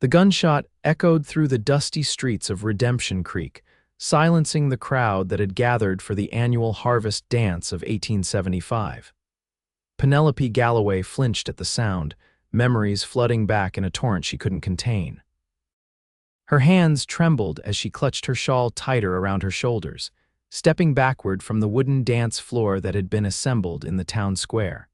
The gunshot echoed through the dusty streets of Redemption Creek, silencing the crowd that had gathered for the annual harvest dance of 1875. Penelope Galloway flinched at the sound, memories flooding back in a torrent she couldn't contain. Her hands trembled as she clutched her shawl tighter around her shoulders, stepping backward from the wooden dance floor that had been assembled in the town square.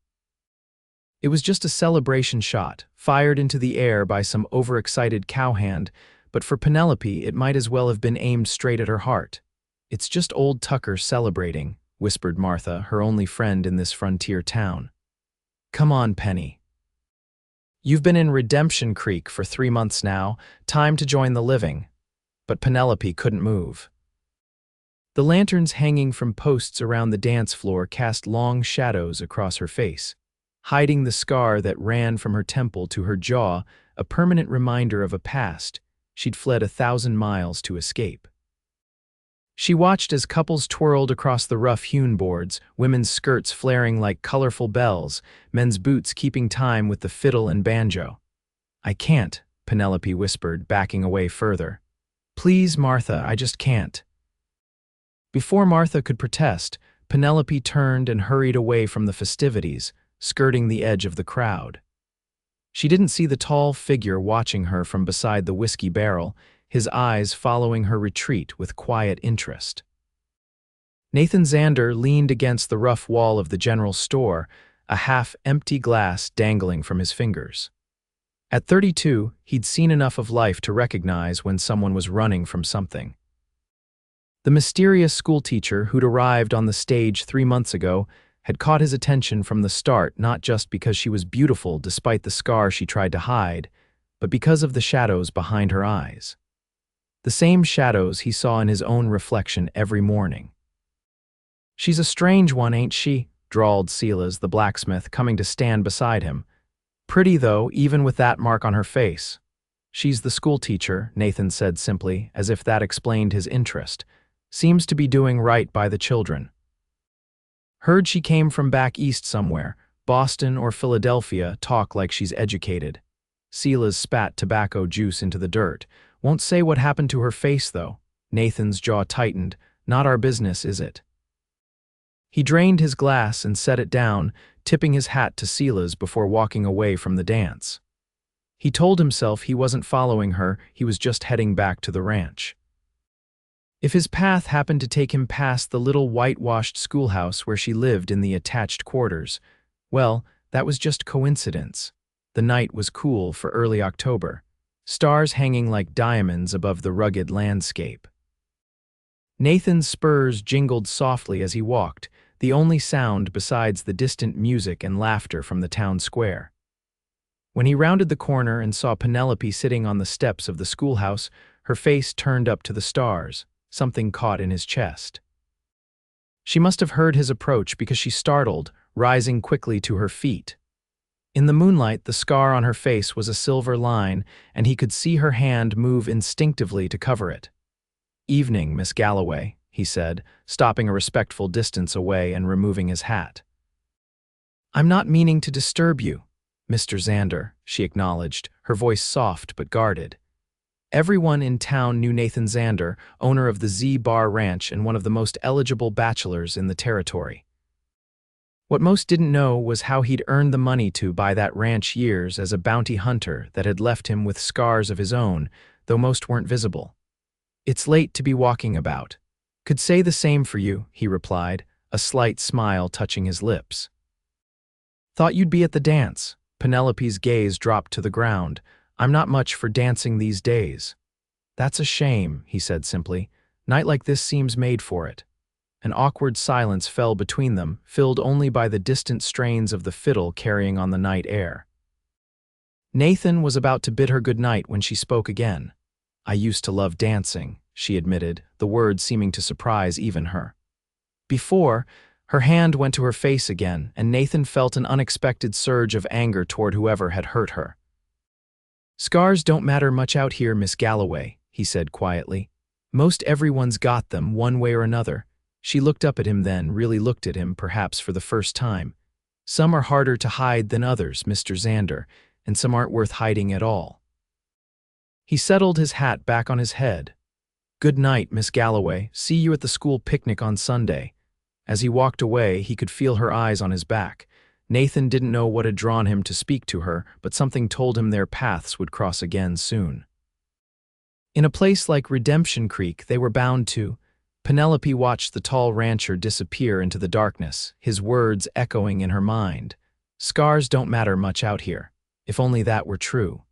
It was just a celebration shot, fired into the air by some overexcited cowhand, but for Penelope it might as well have been aimed straight at her heart. "It's just old Tucker celebrating," whispered Martha, her only friend in this frontier town. "Come on, Penny. You've been in Redemption Creek for 3 months now, time to join the living." But Penelope couldn't move. The lanterns hanging from posts around the dance floor cast long shadows across her face, hiding the scar that ran from her temple to her jaw, a permanent reminder of a past she'd fled 1,000 miles to escape. She watched as couples twirled across the rough-hewn boards, women's skirts flaring like colorful bells, men's boots keeping time with the fiddle and banjo. "I can't," Penelope whispered, backing away further. "Please, Martha, I just can't." Before Martha could protest, Penelope turned and hurried away from the festivities, skirting the edge of the crowd. She didn't see the tall figure watching her from beside the whiskey barrel, his eyes following her retreat with quiet interest. Nathan Zander leaned against the rough wall of the general store, a half-empty glass dangling from his fingers. At 32, he'd seen enough of life to recognize when someone was running from something. The mysterious schoolteacher who'd arrived on the stage 3 months ago had caught his attention from the start, not just because she was beautiful despite the scar she tried to hide, but because of the shadows behind her eyes. The same shadows he saw in his own reflection every morning. "She's a strange one, ain't she?" drawled Silas, the blacksmith, coming to stand beside him. "Pretty, though, even with that mark on her face." "She's the schoolteacher," Nathan said simply, as if that explained his interest. "Seems to be doing right by the children. Heard she came from back east somewhere, Boston or Philadelphia, talk like she's educated." Silas spat tobacco juice into the dirt. "Won't say what happened to her face, though." Nathan's jaw tightened. "Not our business, is it?" He drained his glass and set it down, tipping his hat to Silas before walking away from the dance. He told himself he wasn't following her, he was just heading back to the ranch. If his path happened to take him past the little whitewashed schoolhouse where she lived in the attached quarters, well, that was just coincidence. The night was cool for early October, stars hanging like diamonds above the rugged landscape. Nathan's spurs jingled softly as he walked, the only sound besides the distant music and laughter from the town square. When he rounded the corner and saw Penelope sitting on the steps of the schoolhouse, her face turned up to the stars. Something caught in his chest. She must have heard his approach because she startled, rising quickly to her feet. In the moonlight, the scar on her face was a silver line, and he could see her hand move instinctively to cover it. "Evening, Miss Galloway," he said, stopping a respectful distance away and removing his hat. "I'm not meaning to disturb you, Mr. Zander," she acknowledged, her voice soft but guarded. Everyone in town knew Nathan Zander, owner of the Z-Bar Ranch and one of the most eligible bachelors in the territory. What most didn't know was how he'd earned the money to buy that ranch years as a bounty hunter that had left him with scars of his own, though most weren't visible. "It's late to be walking about." "Could say the same for you," he replied, a slight smile touching his lips. "Thought you'd be at the dance." Penelope's gaze dropped to the ground. "I'm not much for dancing these days." "That's a shame," he said simply. "Night like this seems made for it." An awkward silence fell between them, filled only by the distant strains of the fiddle carrying on the night air. Nathan was about to bid her good night when she spoke again. "I used to love dancing," she admitted, the words seeming to surprise even her. Before, her hand went to her face again, and Nathan felt an unexpected surge of anger toward whoever had hurt her. "Scars don't matter much out here, Miss Galloway," he said quietly. "Most everyone's got them, one way or another." She looked up at him then, really looked at him, perhaps for the first time. "Some are harder to hide than others, Mr. Zander, and some aren't worth hiding at all." He settled his hat back on his head. "Good night, Miss Galloway. See you at the school picnic on Sunday." As he walked away, he could feel her eyes on his back. Nathan didn't know what had drawn him to speak to her, but something told him their paths would cross again soon. In a place like Redemption Creek, they were bound to. Penelope watched the tall rancher disappear into the darkness, his words echoing in her mind. "Scars don't matter much out here. If only that were true."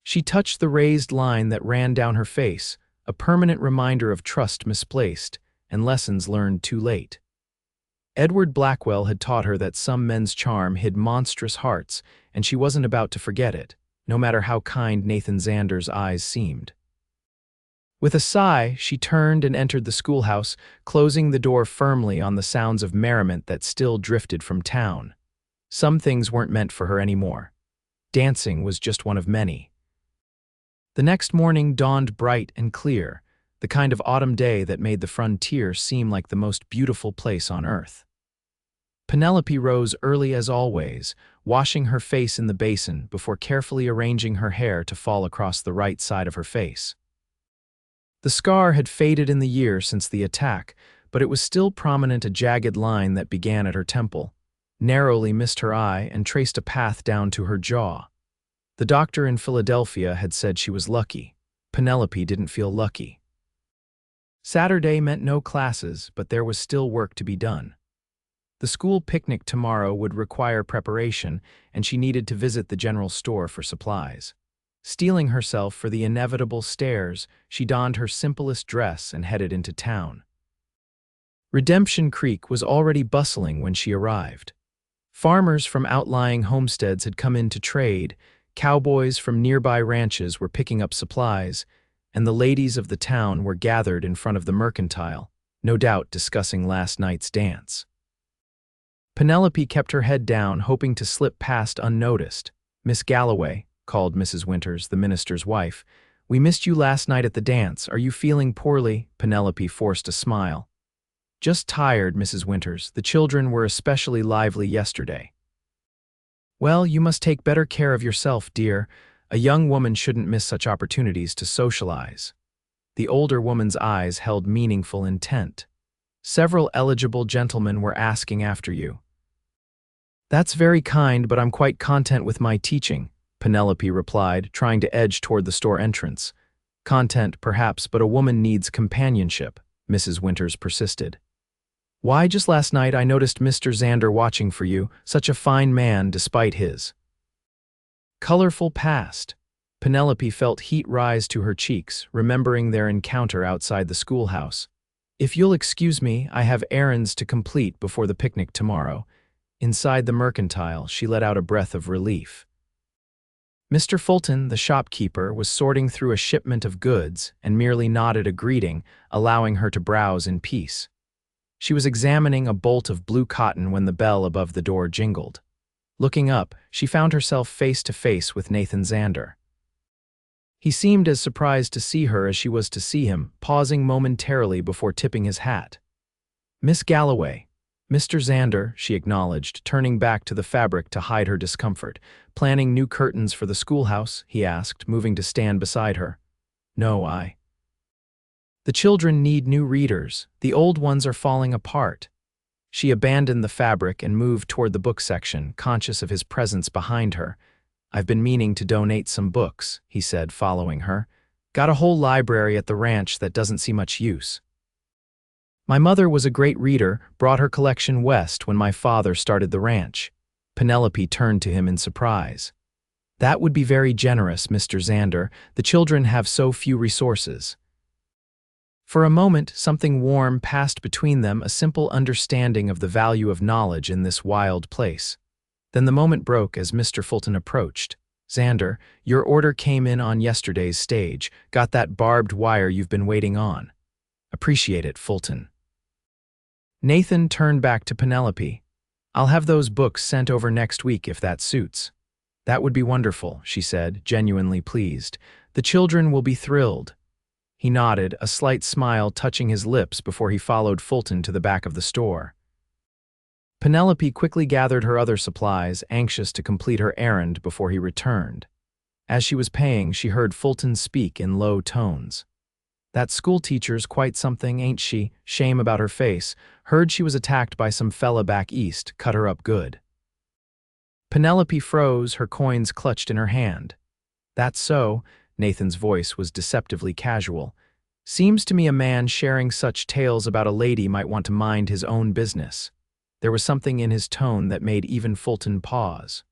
She touched the raised line that ran down her face, a permanent reminder of trust misplaced and lessons learned too late. Edward Blackwell had taught her that some men's charm hid monstrous hearts, and she wasn't about to forget it, no matter how kind Nathan Zander's eyes seemed. With a sigh, she turned and entered the schoolhouse, closing the door firmly on the sounds of merriment that still drifted from town. Some things weren't meant for her anymore. Dancing was just one of many. The next morning dawned bright and clear, the kind of autumn day that made the frontier seem like the most beautiful place on earth. Penelope rose early as always, washing her face in the basin before carefully arranging her hair to fall across the right side of her face. The scar had faded in the year since the attack, but it was still prominent, a jagged line that began at her temple, narrowly missed her eye, and traced a path down to her jaw. The doctor in Philadelphia had said she was lucky. Penelope didn't feel lucky. Saturday meant no classes, but there was still work to be done. The school picnic tomorrow would require preparation, and she needed to visit the general store for supplies. Steeling herself for the inevitable stares, she donned her simplest dress and headed into town. Redemption Creek was already bustling when she arrived. Farmers from outlying homesteads had come in to trade, cowboys from nearby ranches were picking up supplies, and the ladies of the town were gathered in front of the mercantile, no doubt discussing last night's dance. Penelope kept her head down, hoping to slip past unnoticed. "Miss Galloway," called Mrs. Winters, the minister's wife, "we missed you last night at the dance. Are you feeling poorly?" Penelope forced a smile. "Just tired, Mrs. Winters. The children were especially lively yesterday." "Well, you must take better care of yourself, dear. A young woman shouldn't miss such opportunities to socialize." The older woman's eyes held meaningful intent. "Several eligible gentlemen were asking after you." "That's very kind, but I'm quite content with my teaching," Penelope replied, trying to edge toward the store entrance. "Content, perhaps, but a woman needs companionship," Mrs. Winters persisted. "Why, just last night I noticed Mr. Zander watching for you, such a fine man despite his colorful past." Penelope felt heat rise to her cheeks, remembering their encounter outside the schoolhouse. "If you'll excuse me, I have errands to complete before the picnic tomorrow." Inside the mercantile, she let out a breath of relief. Mr. Fulton, the shopkeeper, was sorting through a shipment of goods and merely nodded a greeting, allowing her to browse in peace. She was examining a bolt of blue cotton when the bell above the door jingled. Looking up, she found herself face to face with Nathan Zander. He seemed as surprised to see her as she was to see him, pausing momentarily before tipping his hat. "Miss Galloway." "Mr. Zander," she acknowledged, turning back to the fabric to hide her discomfort. "Planning new curtains for the schoolhouse?" he asked, moving to stand beside her. "No, The children need new readers. The old ones are falling apart." She abandoned the fabric and moved toward the book section, conscious of his presence behind her. "I've been meaning to donate some books," he said, following her. "Got a whole library at the ranch that doesn't see much use. My mother was a great reader, brought her collection west when my father started the ranch." Penelope turned to him in surprise. "That would be very generous, Mr. Zander. The children have so few resources." For a moment, something warm passed between them, a simple understanding of the value of knowledge in this wild place. Then the moment broke as Mr. Fulton approached. "Zander, your order came in on yesterday's stage. Got that barbed wire you've been waiting on." "Appreciate it, Fulton." Nathan turned back to Penelope. "I'll have those books sent over next week if that suits." "That would be wonderful," she said, genuinely pleased. "The children will be thrilled." He nodded, a slight smile touching his lips before he followed Fulton to the back of the store. Penelope quickly gathered her other supplies, anxious to complete her errand before he returned. As she was paying, she heard Fulton speak in low tones. "That schoolteacher's quite something, ain't she? Shame about her face. Heard she was attacked by some fella back east, cut her up good." Penelope froze, her coins clutched in her hand. "That's so," Nathan's voice was deceptively casual. "Seems to me a man sharing such tales about a lady might want to mind his own business." There was something in his tone that made even Fulton pause.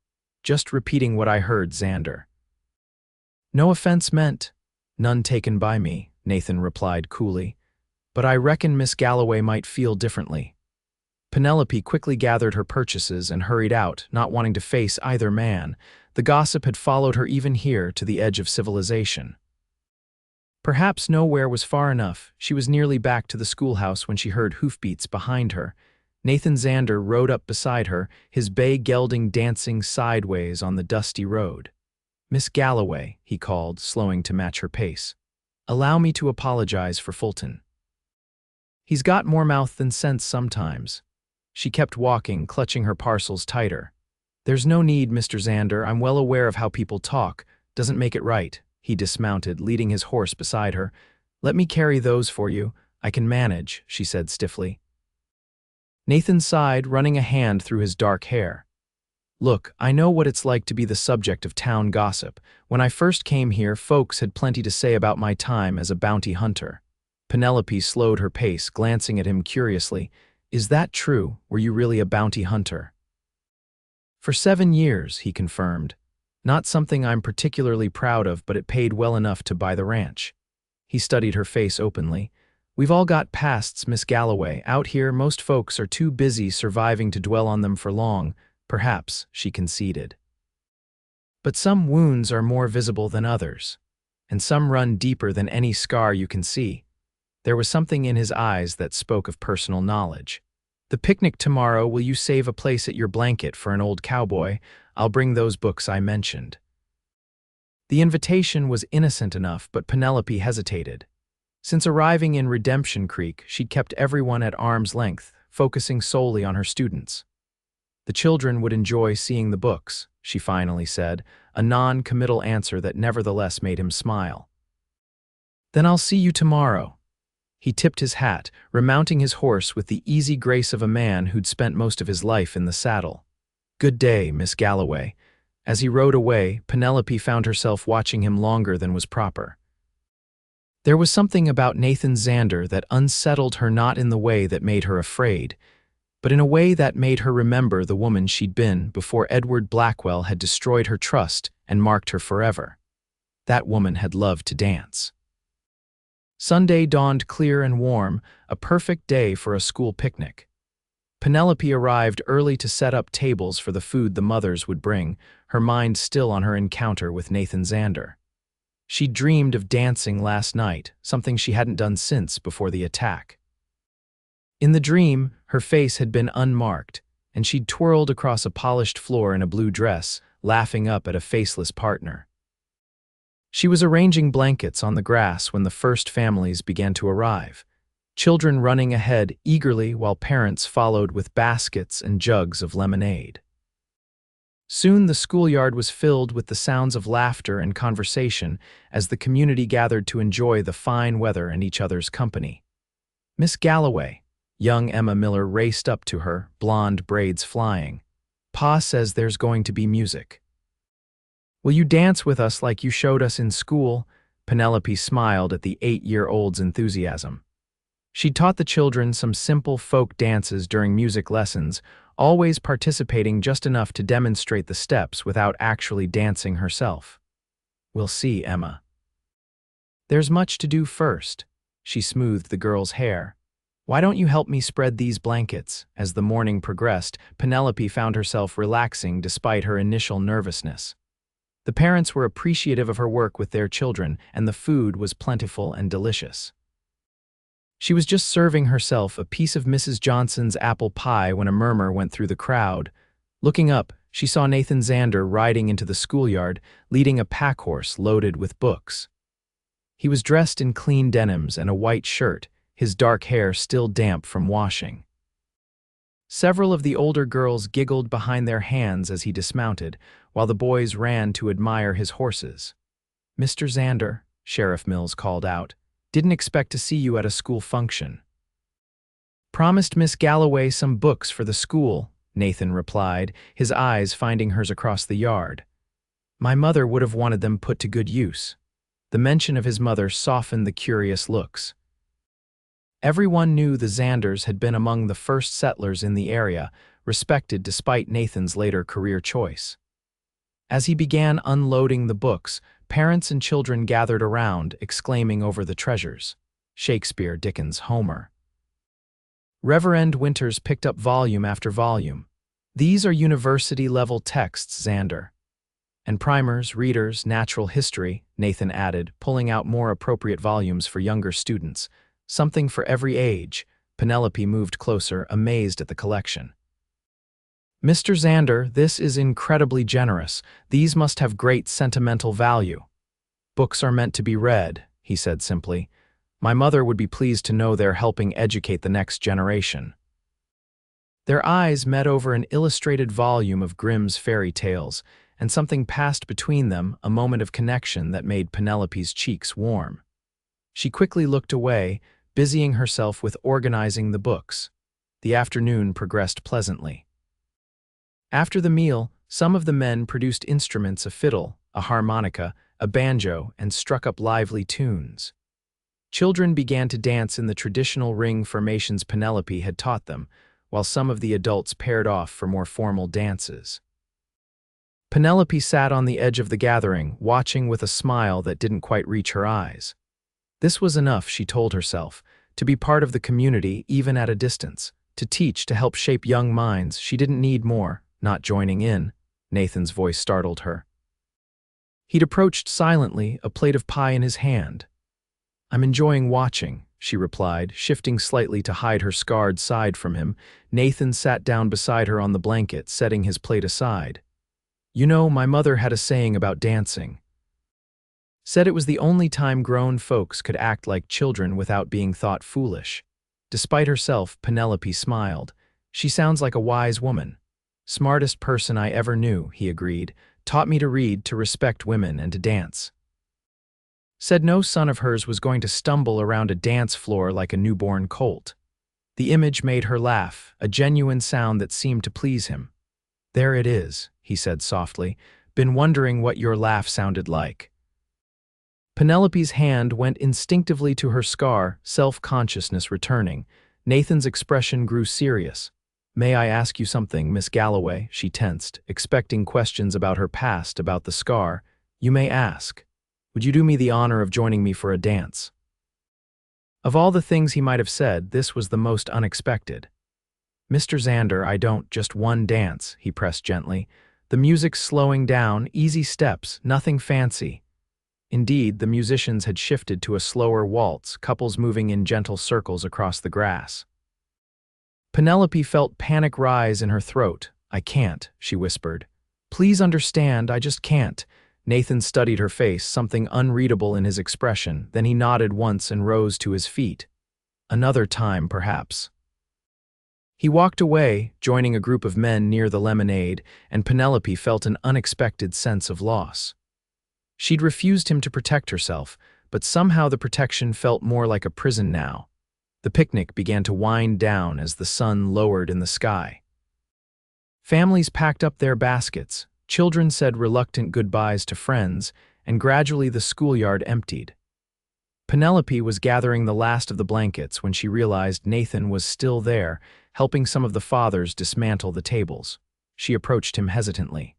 "Just repeating what I heard, Zander." "No offense meant. None taken by me," Nathan replied coolly. "But I reckon Miss Galloway might feel differently." Penelope quickly gathered her purchases and hurried out, not wanting to face either man. The gossip had followed her even here to the edge of civilization. Perhaps nowhere was far enough. She was nearly back to the schoolhouse when she heard hoofbeats behind her. Nathan Zander rode up beside her, his bay gelding dancing sideways on the dusty road. "Miss Galloway," he called, slowing to match her pace. "Allow me to apologize for Fulton. He's got more mouth than sense sometimes." She kept walking, clutching her parcels tighter. "There's no need, Mr. Zander. I'm well aware of how people talk. Doesn't make it right." He dismounted, leading his horse beside her. "Let me carry those for you. I can manage," she said stiffly. Nathan sighed, running a hand through his dark hair. "Look, I know what it's like to be the subject of town gossip. When I first came here, folks had plenty to say about my time as a bounty hunter." Penelope slowed her pace, glancing at him curiously. "Is that true? Were you really a bounty hunter?" "For 7 years," he confirmed. "Not something I'm particularly proud of, but it paid well enough to buy the ranch." He studied her face openly. "We've all got pasts, Miss Galloway. Out here, most folks are too busy surviving to dwell on them for long." "Perhaps," she conceded. "But some wounds are more visible than others, and some run deeper than any scar you can see." There was something in his eyes that spoke of personal knowledge. "The picnic tomorrow, will you save a place at your blanket for an old cowboy? I'll bring those books I mentioned." The invitation was innocent enough, but Penelope hesitated. Since arriving in Redemption Creek, she'd kept everyone at arm's length, focusing solely on her students. "The children would enjoy seeing the books," she finally said, a non-committal answer that nevertheless made him smile. "Then I'll see you tomorrow." He tipped his hat, remounting his horse with the easy grace of a man who'd spent most of his life in the saddle. "Good day, Miss Galloway." As he rode away, Penelope found herself watching him longer than was proper. There was something about Nathan Zander that unsettled her, not in the way that made her afraid, but in a way that made her remember the woman she'd been before Edward Blackwell had destroyed her trust and marked her forever. That woman had loved to dance. Sunday dawned clear and warm, a perfect day for a school picnic. Penelope arrived early to set up tables for the food the mothers would bring, her mind still on her encounter with Nathan Zander. She'd dreamed of dancing last night, something she hadn't done since before the attack. In the dream, her face had been unmarked, and she'd twirled across a polished floor in a blue dress, laughing up at a faceless partner. She was arranging blankets on the grass when the first families began to arrive, children running ahead eagerly while parents followed with baskets and jugs of lemonade. Soon the schoolyard was filled with the sounds of laughter and conversation as the community gathered to enjoy the fine weather and each other's company. "Miss Galloway," young Emma Miller raced up to her, blonde braids flying. "Pa says there's going to be music. Will you dance with us like you showed us in school?" Penelope smiled at the 8-year-old's enthusiasm. She'd taught the children some simple folk dances during music lessons, always participating just enough to demonstrate the steps without actually dancing herself. "We'll see, Emma. There's much to do first." She smoothed the girl's hair. "Why don't you help me spread these blankets?" As the morning progressed, Penelope found herself relaxing despite her initial nervousness. The parents were appreciative of her work with their children, and the food was plentiful and delicious. She was just serving herself a piece of Mrs. Johnson's apple pie when a murmur went through the crowd. Looking up, she saw Nathan Zander riding into the schoolyard, leading a pack horse loaded with books. He was dressed in clean denims and a white shirt, his dark hair still damp from washing. Several of the older girls giggled behind their hands as he dismounted, while the boys ran to admire his horses. "Mr. Zander," Sheriff Mills called out, "didn't expect to see you at a school function." "Promised Miss Galloway some books for the school," Nathan replied, his eyes finding hers across the yard. "My mother would have wanted them put to good use." The mention of his mother softened the curious looks. Everyone knew the Zanders had been among the first settlers in the area, respected despite Nathan's later career choice. As he began unloading the books, parents and children gathered around, exclaiming over the treasures. Shakespeare, Dickens, Homer. Reverend Winters picked up volume after volume. "These are university-level texts, Zander." "And primers, readers, natural history," Nathan added, pulling out more appropriate volumes for younger students. "Something for every age." Penelope moved closer, amazed at the collection. "Mr. Zander, this is incredibly generous. These must have great sentimental value." "Books are meant to be read," he said simply. "My mother would be pleased to know they're helping educate the next generation." Their eyes met over an illustrated volume of Grimm's fairy tales, and something passed between them, a moment of connection that made Penelope's cheeks warm. She quickly looked away, busying herself with organizing the books. The afternoon progressed pleasantly. After the meal, some of the men produced instruments: a fiddle, a harmonica, a banjo, and struck up lively tunes. Children began to dance in the traditional ring formations Penelope had taught them, while some of the adults paired off for more formal dances. Penelope sat on the edge of the gathering, watching with a smile that didn't quite reach her eyes. This was enough, she told herself, to be part of the community even at a distance, to teach, to help shape young minds. She didn't need more. Not joining in, Nathan's voice startled her. He'd approached silently, a plate of pie in his hand. "I'm enjoying watching," she replied, shifting slightly to hide her scarred side from him. Nathan sat down beside her on the blanket, setting his plate aside. "You know, my mother had a saying about dancing. Said it was the only time grown folks could act like children without being thought foolish." Despite herself, Penelope smiled. "She sounds like a wise woman." "Smartest person I ever knew," he agreed. "Taught me to read, to respect women, and to dance." Said no son of hers was going to stumble around a dance floor like a newborn colt. The image made her laugh, a genuine sound that seemed to please him. "There it is," he said softly. "Been wondering what your laugh sounded like." Penelope's hand went instinctively to her scar, self-consciousness returning. Nathan's expression grew serious. "May I ask you something, Miss Galloway?" She tensed, expecting questions about her past, about the scar. "You may ask. Would you do me the honor of joining me for a dance?" Of all the things he might have said, this was the most unexpected. "Mr. Zander, I don't, just one dance," he pressed gently. "The music's slowing down, easy steps, nothing fancy." Indeed, the musicians had shifted to a slower waltz, couples moving in gentle circles across the grass. Penelope felt panic rise in her throat. "I can't," she whispered. "Please understand, I just can't." Nathan studied her face, something unreadable in his expression. Then he nodded once and rose to his feet. "Another time, perhaps." He walked away, joining a group of men near the lemonade, and Penelope felt an unexpected sense of loss. She'd refused him to protect herself, but somehow the protection felt more like a prison now. The picnic began to wind down as the sun lowered in the sky. Families packed up their baskets, children said reluctant goodbyes to friends, and gradually the schoolyard emptied. Penelope was gathering the last of the blankets when she realized Nathan was still there, helping some of the fathers dismantle the tables. She approached him hesitantly.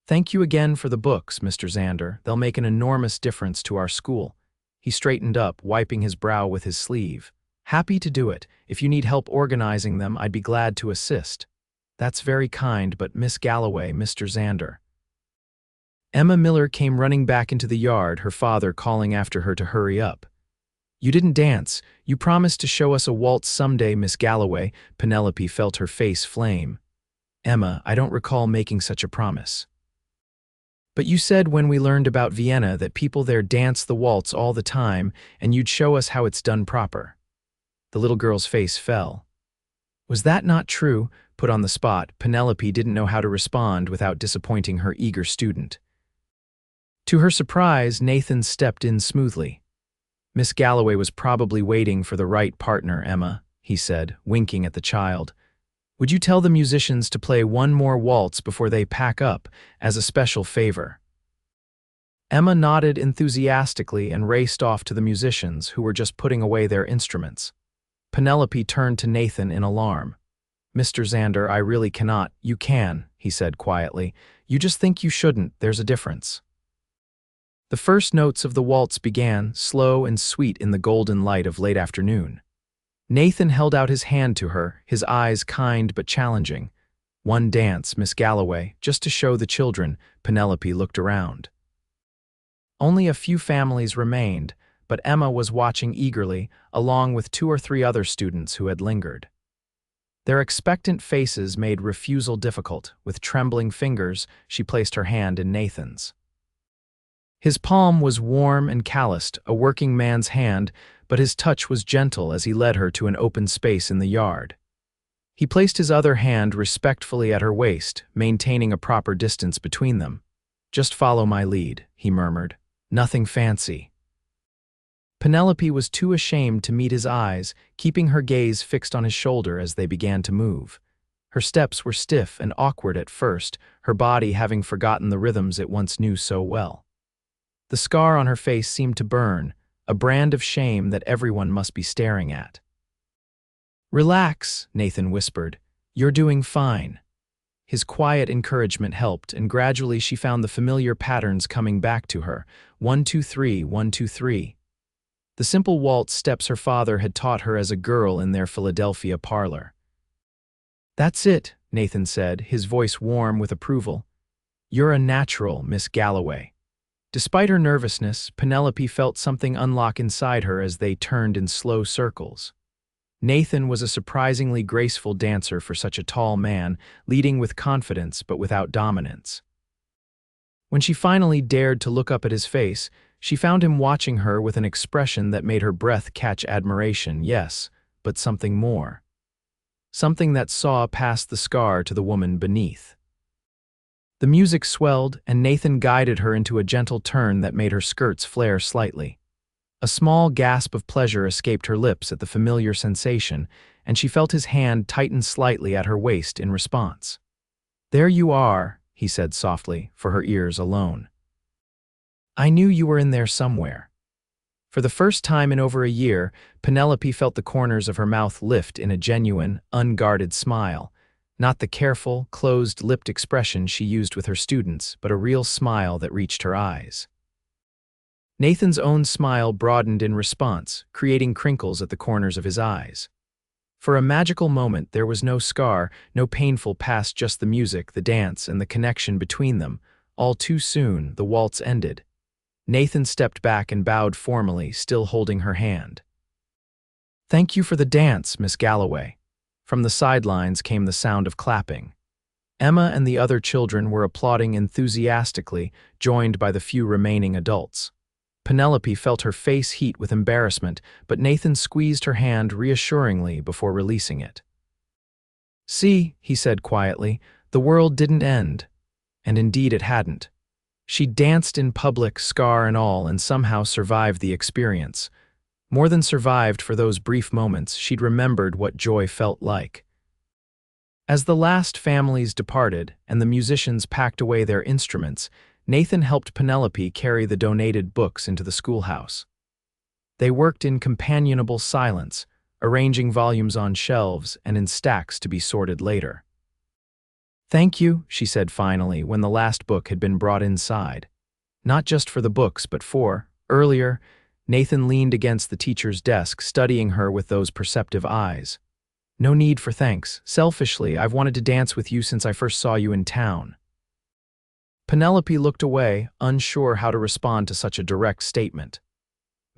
"Thank you again for the books, Mr. Zander. They'll make an enormous difference to our school." He straightened up, wiping his brow with his sleeve. "Happy to do it. If you need help organizing them, I'd be glad to assist." "That's very kind, but Miss Galloway, Mr. Zander." Emma Miller came running back into the yard, her father calling after her to hurry up. "You didn't dance. You promised to show us a waltz someday, Miss Galloway." Penelope felt her face flame. "Emma, I don't recall making such a promise." "But you said when we learned about Vienna that people there dance the waltz all the time, and you'd show us how it's done proper." The little girl's face fell. "Was that not true?" Put on the spot, Penelope didn't know how to respond without disappointing her eager student. To her surprise, Nathan stepped in smoothly. "Miss Galloway was probably waiting for the right partner, Emma," he said, winking at the child. "Would you tell the musicians to play one more waltz before they pack up, as a special favor?" Emma nodded enthusiastically and raced off to the musicians, who were just putting away their instruments. Penelope turned to Nathan in alarm. "Mr. Zander, I really cannot." "You can," he said quietly. "You just think you shouldn't. There's a difference." The first notes of the waltz began, slow and sweet in the golden light of late afternoon. Nathan held out his hand to her, his eyes kind but challenging. "One dance, Miss Galloway, just to show the children." Penelope looked around. Only a few families remained, but Emma was watching eagerly, along with 2 or 3 other students who had lingered. Their expectant faces made refusal difficult. With trembling fingers, she placed her hand in Nathan's. His palm was warm and calloused, a working man's hand, but his touch was gentle as he led her to an open space in the yard. He placed his other hand respectfully at her waist, maintaining a proper distance between them. "Just follow my lead," he murmured. "Nothing fancy." Penelope was too ashamed to meet his eyes, keeping her gaze fixed on his shoulder as they began to move. Her steps were stiff and awkward at first, her body having forgotten the rhythms it once knew so well. The scar on her face seemed to burn, a brand of shame that everyone must be staring at. "Relax," Nathan whispered. "You're doing fine." His quiet encouragement helped, and gradually she found the familiar patterns coming back to her. 1, 2, 3, 1, 2, 3. The simple waltz steps her father had taught her as a girl in their Philadelphia parlor. "That's it," Nathan said, his voice warm with approval. "You're a natural, Miss Galloway." Despite her nervousness, Penelope felt something unlock inside her as they turned in slow circles. Nathan was a surprisingly graceful dancer for such a tall man, leading with confidence but without dominance. When she finally dared to look up at his face, she found him watching her with an expression that made her breath catch admiration, yes, but something more. Something that saw past the scar to the woman beneath. The music swelled, and Nathan guided her into a gentle turn that made her skirts flare slightly. A small gasp of pleasure escaped her lips at the familiar sensation, and she felt his hand tighten slightly at her waist in response. "There you are," he said softly, for her ears alone. "I knew you were in there somewhere." For the first time in over a year, Penelope felt the corners of her mouth lift in a genuine, unguarded smile. Not the careful, closed-lipped expression she used with her students, but a real smile that reached her eyes. Nathan's own smile broadened in response, creating crinkles at the corners of his eyes. For a magical moment, there was no scar, no painful past, just the music, the dance, and the connection between them. All too soon, the waltz ended. Nathan stepped back and bowed formally, still holding her hand. "Thank you for the dance, Miss Galloway." From the sidelines came the sound of clapping. Emma and the other children were applauding enthusiastically, joined by the few remaining adults. Penelope felt her face heat with embarrassment, but Nathan squeezed her hand reassuringly before releasing it. "See," he said quietly, "the world didn't end." And indeed it hadn't. She danced in public, scar and all, and somehow survived the experience. More than survived, for those brief moments, she'd remembered what joy felt like. As the last families departed and the musicians packed away their instruments, Nathan helped Penelope carry the donated books into the schoolhouse. They worked in companionable silence, arranging volumes on shelves and in stacks to be sorted later. "Thank you," she said finally when the last book had been brought inside. Not just for the books, but for, earlier, Nathan leaned against the teacher's desk, studying her with those perceptive eyes. "No need for thanks. Selfishly, I've wanted to dance with you since I first saw you in town." Penelope looked away, unsure how to respond to such a direct statement.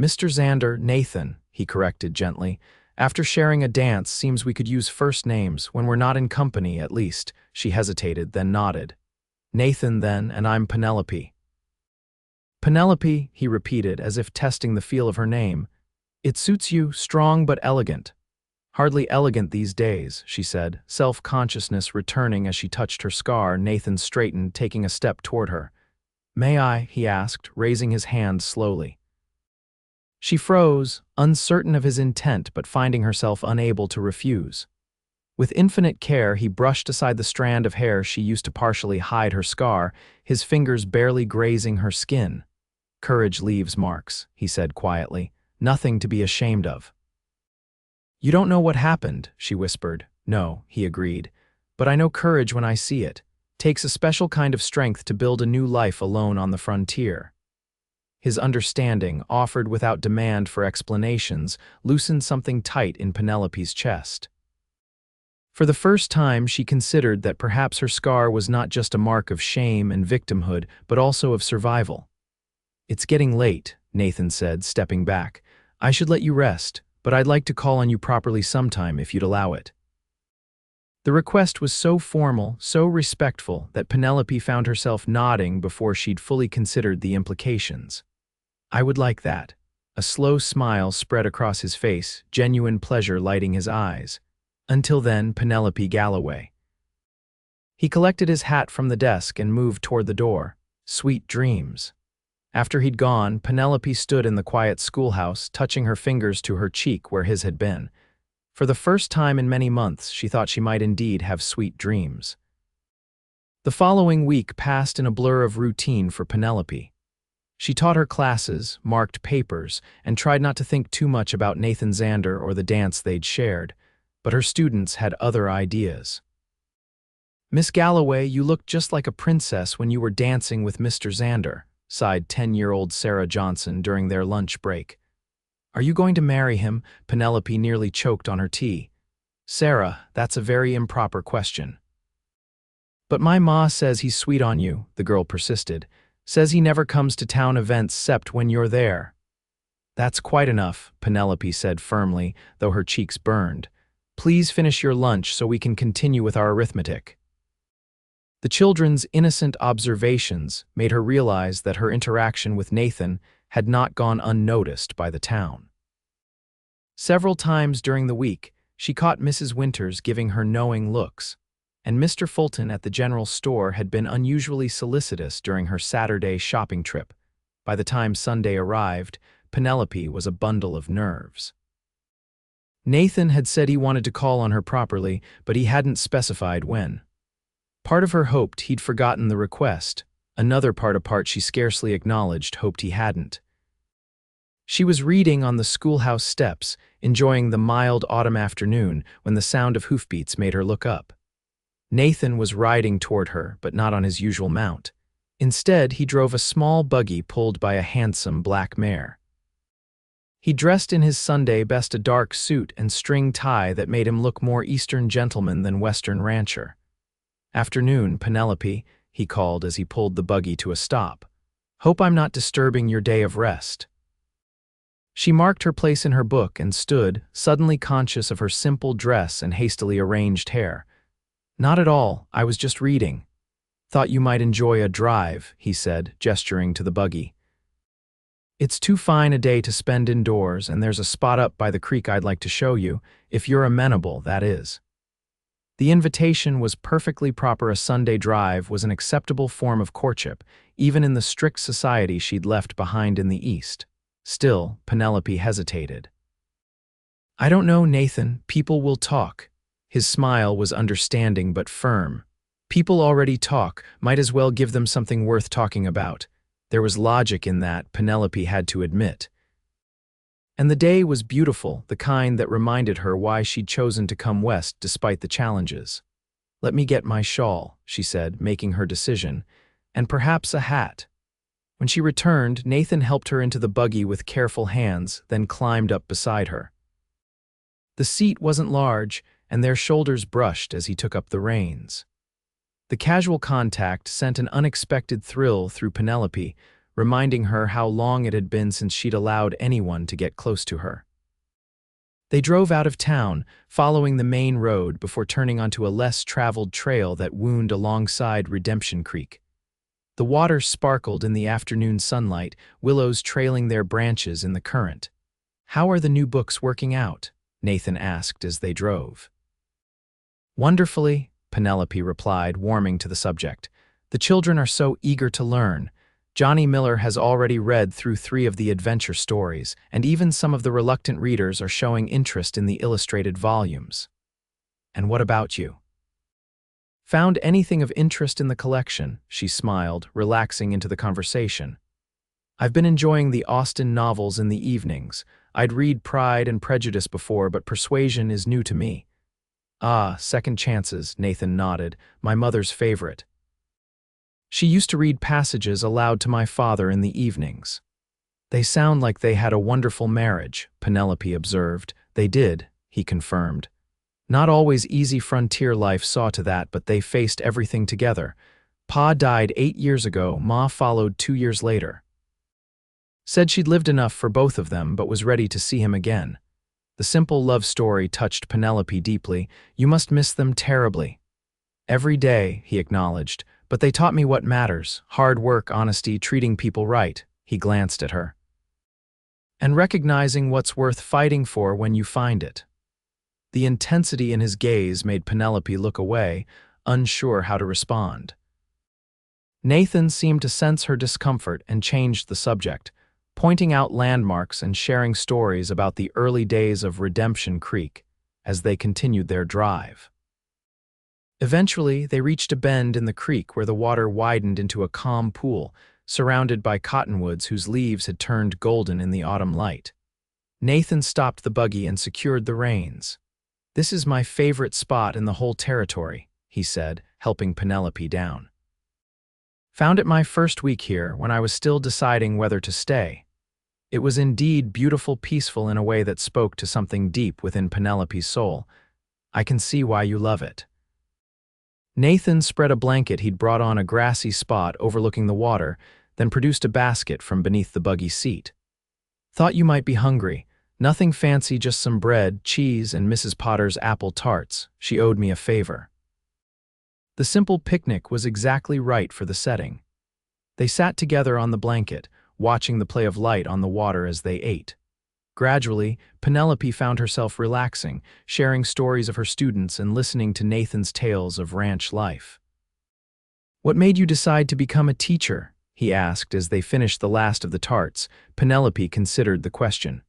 "Mr. Zander, Nathan," he corrected gently. "After sharing a dance, seems we could use first names, when we're not in company, at least." She hesitated, then nodded. "Nathan, then, and I'm Penelope." "Penelope," he repeated, as if testing the feel of her name. "It suits you, strong but elegant." Hardly elegant these days, she said, self-consciousness returning as she touched her scar. Nathan straightened, taking a step toward her. "May I?" he asked, raising his hand slowly. She froze, uncertain of his intent but finding herself unable to refuse. With infinite care, he brushed aside the strand of hair she used to partially hide her scar, his fingers barely grazing her skin. "Courage leaves marks," he said quietly. "Nothing to be ashamed of." "You don't know what happened," she whispered. "No," he agreed. "But I know courage when I see it. Takes a special kind of strength to build a new life alone on the frontier." His understanding, offered without demand for explanations, loosened something tight in Penelope's chest. For the first time, she considered that perhaps her scar was not just a mark of shame and victimhood, but also of survival. "It's getting late," Nathan said, stepping back. "I should let you rest, but I'd like to call on you properly sometime if you'd allow it." The request was so formal, so respectful, that Penelope found herself nodding before she'd fully considered the implications. "I would like that." A slow smile spread across his face, genuine pleasure lighting his eyes. "Until then, Penelope Galloway." He collected his hat from the desk and moved toward the door. "Sweet dreams." After he'd gone, Penelope stood in the quiet schoolhouse, touching her fingers to her cheek where his had been. For the first time in many months, she thought she might indeed have sweet dreams. The following week passed in a blur of routine for Penelope. She taught her classes, marked papers, and tried not to think too much about Nathan Zander or the dance they'd shared, but her students had other ideas. "Miss Galloway, you looked just like a princess when you were dancing with Mr. Zander," sighed 10-year-old Sarah Johnson during their lunch break. "Are you going to marry him?" Penelope nearly choked on her tea. "Sarah, that's a very improper question." "But my ma says he's sweet on you," the girl persisted. "Says he never comes to town events except when you're there." "That's quite enough," Penelope said firmly, though her cheeks burned. "Please finish your lunch so we can continue with our arithmetic." The children's innocent observations made her realize that her interaction with Nathan had not gone unnoticed by the town. Several times during the week, she caught Mrs. Winters giving her knowing looks, and Mr. Fulton at the general store had been unusually solicitous during her Saturday shopping trip. By the time Sunday arrived, Penelope was a bundle of nerves. Nathan had said he wanted to call on her properly, but he hadn't specified when. Part of her hoped he'd forgotten the request. Another part she scarcely acknowledged hoped he hadn't. She was reading on the schoolhouse steps, enjoying the mild autumn afternoon when the sound of hoofbeats made her look up. Nathan was riding toward her, but not on his usual mount. Instead, he drove a small buggy pulled by a handsome black mare. He dressed in his Sunday best, a dark suit and string tie that made him look more Eastern gentleman than Western rancher. "Afternoon, Penelope," he called as he pulled the buggy to a stop. "Hope I'm not disturbing your day of rest." She marked her place in her book and stood, suddenly conscious of her simple dress and hastily arranged hair. "Not at all, I was just reading." "Thought you might enjoy a drive," he said, gesturing to the buggy. "It's too fine a day to spend indoors, and there's a spot up by the creek I'd like to show you, if you're amenable, that is." The invitation was perfectly proper. A Sunday drive was an acceptable form of courtship, even in the strict society she'd left behind in the East. Still, Penelope hesitated. "I don't know, Nathan. People will talk." His smile was understanding but firm. "People already talk. Might as well give them something worth talking about." There was logic in that, Penelope had to admit. And the day was beautiful, the kind that reminded her why she'd chosen to come west despite the challenges. "Let me get my shawl," she said, making her decision, "and perhaps a hat." When she returned, Nathan helped her into the buggy with careful hands, then climbed up beside her. The seat wasn't large, and their shoulders brushed as he took up the reins. The casual contact sent an unexpected thrill through Penelope, reminding her how long it had been since she'd allowed anyone to get close to her. They drove out of town, following the main road before turning onto a less traveled trail that wound alongside Redemption Creek. The water sparkled in the afternoon sunlight, willows trailing their branches in the current. "How are the new books working out?" Nathan asked as they drove. Wonderfully, Penelope replied, warming to the subject. The children are so eager to learn. Johnny Miller has already read through 3 of the adventure stories, and even some of the reluctant readers are showing interest in the illustrated volumes. And what about you? Found anything of interest in the collection? She smiled, relaxing into the conversation. I've been enjoying the Austen novels in the evenings. I'd read Pride and Prejudice before, but Persuasion is new to me. Ah, Second Chances, Nathan nodded, my mother's favorite. She used to read passages aloud to my father in the evenings. They sound like they had a wonderful marriage, Penelope observed. They did, he confirmed. Not always easy frontier life saw to that, but they faced everything together. Pa died 8 years ago, Ma followed 2 years later. Said she'd lived enough for both of them, but was ready to see him again. The simple love story touched Penelope deeply. You must miss them terribly. Every day, he acknowledged, but they taught me what matters: hard work, honesty, treating people right. He glanced at her. And recognizing what's worth fighting for when you find it. The intensity in his gaze made Penelope look away, unsure how to respond. Nathan seemed to sense her discomfort and changed the subject, pointing out landmarks and sharing stories about the early days of Redemption Creek as they continued their drive. Eventually, they reached a bend in the creek where the water widened into a calm pool, surrounded by cottonwoods whose leaves had turned golden in the autumn light. Nathan stopped the buggy and secured the reins. This is my favorite spot in the whole territory, he said, helping Penelope down. Found it my first week here when I was still deciding whether to stay. It was indeed beautiful, peaceful in a way that spoke to something deep within Penelope's soul. I can see why you love it. Nathan spread a blanket he'd brought on a grassy spot overlooking the water, then produced a basket from beneath the buggy seat. Thought you might be hungry. Nothing fancy, just some bread, cheese, and Mrs. Potter's apple tarts. She owed me a favor. The simple picnic was exactly right for the setting. They sat together on the blanket, watching the play of light on the water as they ate. Gradually, Penelope found herself relaxing, sharing stories of her students and listening to Nathan's tales of ranch life. What made you decide to become a teacher? He asked as they finished the last of the tarts. Penelope considered the question.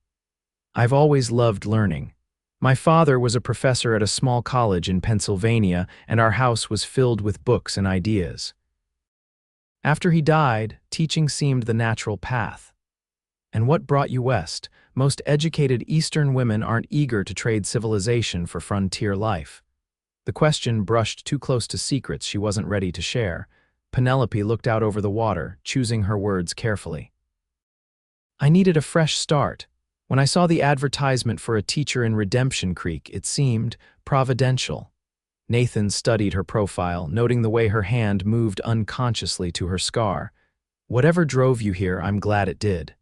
I've always loved learning. My father was a professor at a small college in Pennsylvania, and our house was filled with books and ideas. After he died, teaching seemed the natural path. And what brought you west? Most educated Eastern women aren't eager to trade civilization for frontier life. The question brushed too close to secrets she wasn't ready to share. Penelope looked out over the water, choosing her words carefully. I needed a fresh start. When I saw the advertisement for a teacher in Redemption Creek, it seemed providential. Nathan studied her profile, noting the way her hand moved unconsciously to her scar. Whatever drove you here, I'm glad it did.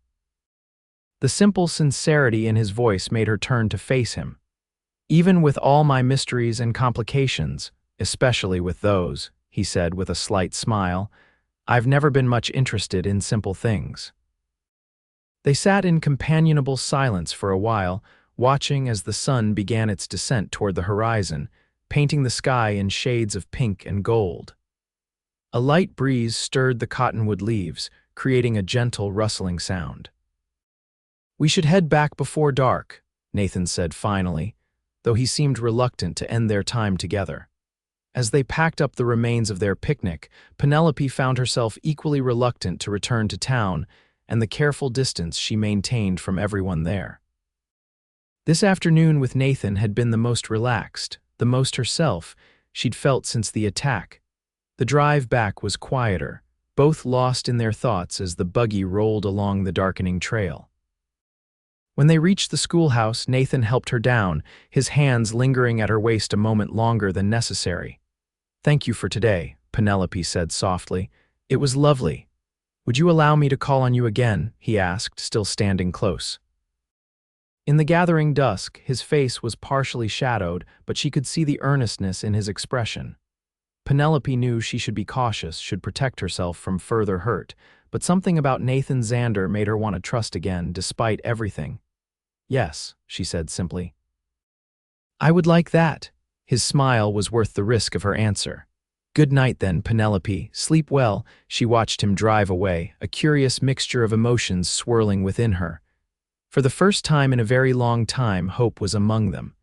The simple sincerity in his voice made her turn to face him. Even with all my mysteries and complications, especially with those, he said with a slight smile, I've never been much interested in simple things. They sat in companionable silence for a while, watching as the sun began its descent toward the horizon, painting the sky in shades of pink and gold. A light breeze stirred the cottonwood leaves, creating a gentle rustling sound. We should head back before dark, Nathan said finally, though he seemed reluctant to end their time together. As they packed up the remains of their picnic, Penelope found herself equally reluctant to return to town and the careful distance she maintained from everyone there. This afternoon with Nathan had been the most relaxed, the most herself she'd felt since the attack. The drive back was quieter, both lost in their thoughts as the buggy rolled along the darkening trail. When they reached the schoolhouse, Nathan helped her down, his hands lingering at her waist a moment longer than necessary. Thank you for today, Penelope said softly. It was lovely. Would you allow me to call on you again? He asked, still standing close. In the gathering dusk, his face was partially shadowed, but she could see the earnestness in his expression. Penelope knew she should be cautious, should protect herself from further hurt, but something about Nathan Zander made her want to trust again, despite everything. Yes, she said simply. I would like that. His smile was worth the risk of her answer. Good night then, Penelope. Sleep well. She watched him drive away, a curious mixture of emotions swirling within her. For the first time in a very long time, hope was among them.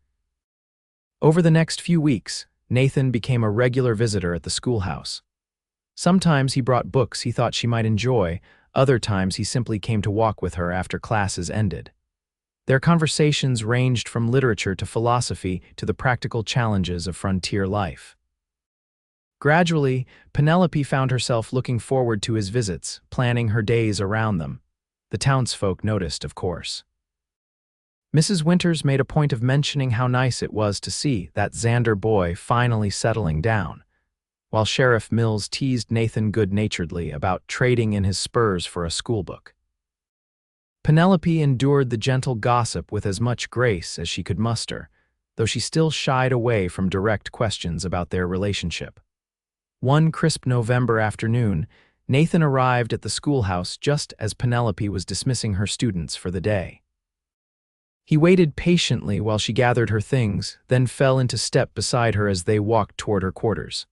Over the next few weeks, Nathan became a regular visitor at the schoolhouse. Sometimes he brought books he thought she might enjoy, other times he simply came to walk with her after classes ended. Their conversations ranged from literature to philosophy to the practical challenges of frontier life. Gradually, Penelope found herself looking forward to his visits, planning her days around them. The townsfolk noticed, of course. Mrs. Winters made a point of mentioning how nice it was to see that Zander boy finally settling down, while Sheriff Mills teased Nathan good-naturedly about trading in his spurs for a schoolbook. Penelope endured the gentle gossip with as much grace as she could muster, though she still shied away from direct questions about their relationship. One crisp November afternoon, Nathan arrived at the schoolhouse just as Penelope was dismissing her students for the day. He waited patiently while she gathered her things, then fell into step beside her as they walked toward her quarters.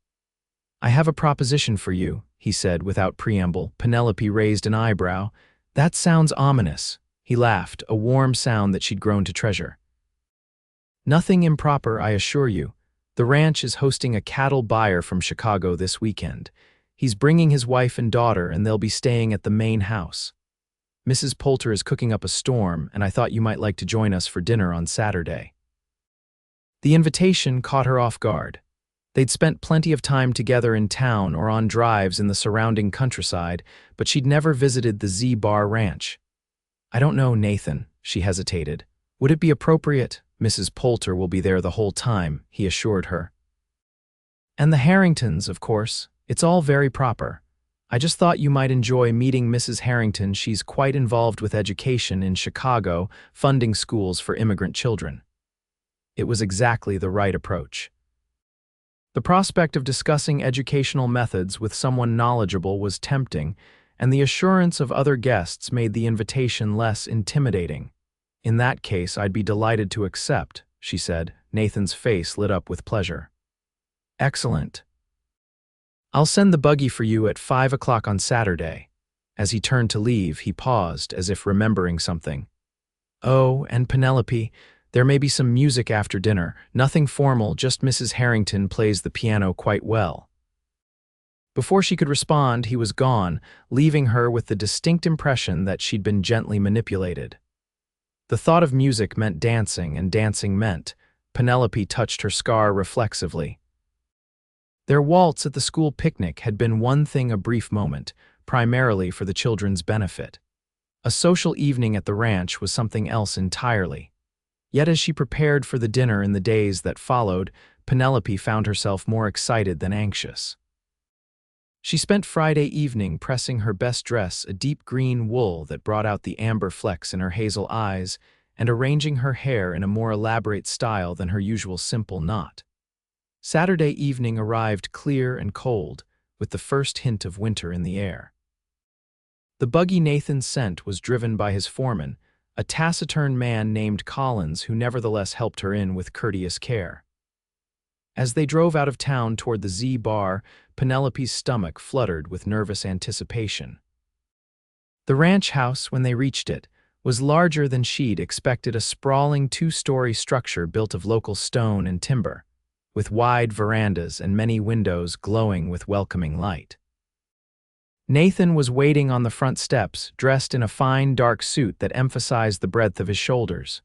"I have a proposition for you," he said without preamble. Penelope raised an eyebrow. "That sounds ominous." He laughed, a warm sound that she'd grown to treasure. "Nothing improper, I assure you. The ranch is hosting a cattle buyer from Chicago this weekend. He's bringing his wife and daughter, and they'll be staying at the main house. Mrs. Poulter is cooking up a storm, and I thought you might like to join us for dinner on Saturday." The invitation caught her off guard. They'd spent plenty of time together in town or on drives in the surrounding countryside, but she'd never visited the Z-Bar Ranch. "I don't know, Nathan," she hesitated. "Would it be appropriate?" "Mrs. Poulter will be there the whole time," he assured her. "And the Harringtons, of course. It's all very proper. I just thought you might enjoy meeting Mrs. Harrington. She's quite involved with education in Chicago, funding schools for immigrant children." It was exactly the right approach. The prospect of discussing educational methods with someone knowledgeable was tempting, and the assurance of other guests made the invitation less intimidating. "In that case, I'd be delighted to accept," she said. Nathan's face lit up with pleasure. "Excellent. I'll send the buggy for you at 5 o'clock on Saturday." As he turned to leave, he paused, as if remembering something. "Oh, and Penelope, there may be some music after dinner. Nothing formal, just Mrs. Harrington plays the piano quite well." Before she could respond, he was gone, leaving her with the distinct impression that she'd been gently manipulated. The thought of music meant dancing, and dancing meant. Penelope touched her scar reflexively. Their waltz at the school picnic had been one thing, a brief moment, primarily for the children's benefit. A social evening at the ranch was something else entirely. Yet as she prepared for the dinner in the days that followed, Penelope found herself more excited than anxious. She spent Friday evening pressing her best dress, a deep green wool that brought out the amber flecks in her hazel eyes, and arranging her hair in a more elaborate style than her usual simple knot. Saturday evening arrived clear and cold, with the first hint of winter in the air. The buggy Nathan sent was driven by his foreman, a taciturn man named Collins, who nevertheless helped her in with courteous care. As they drove out of town toward the Z-Bar, Penelope's stomach fluttered with nervous anticipation. The ranch house, when they reached it, was larger than she'd expected, a sprawling two-story structure built of local stone and timber, with wide verandas and many windows glowing with welcoming light. Nathan was waiting on the front steps, dressed in a fine dark suit that emphasized the breadth of his shoulders.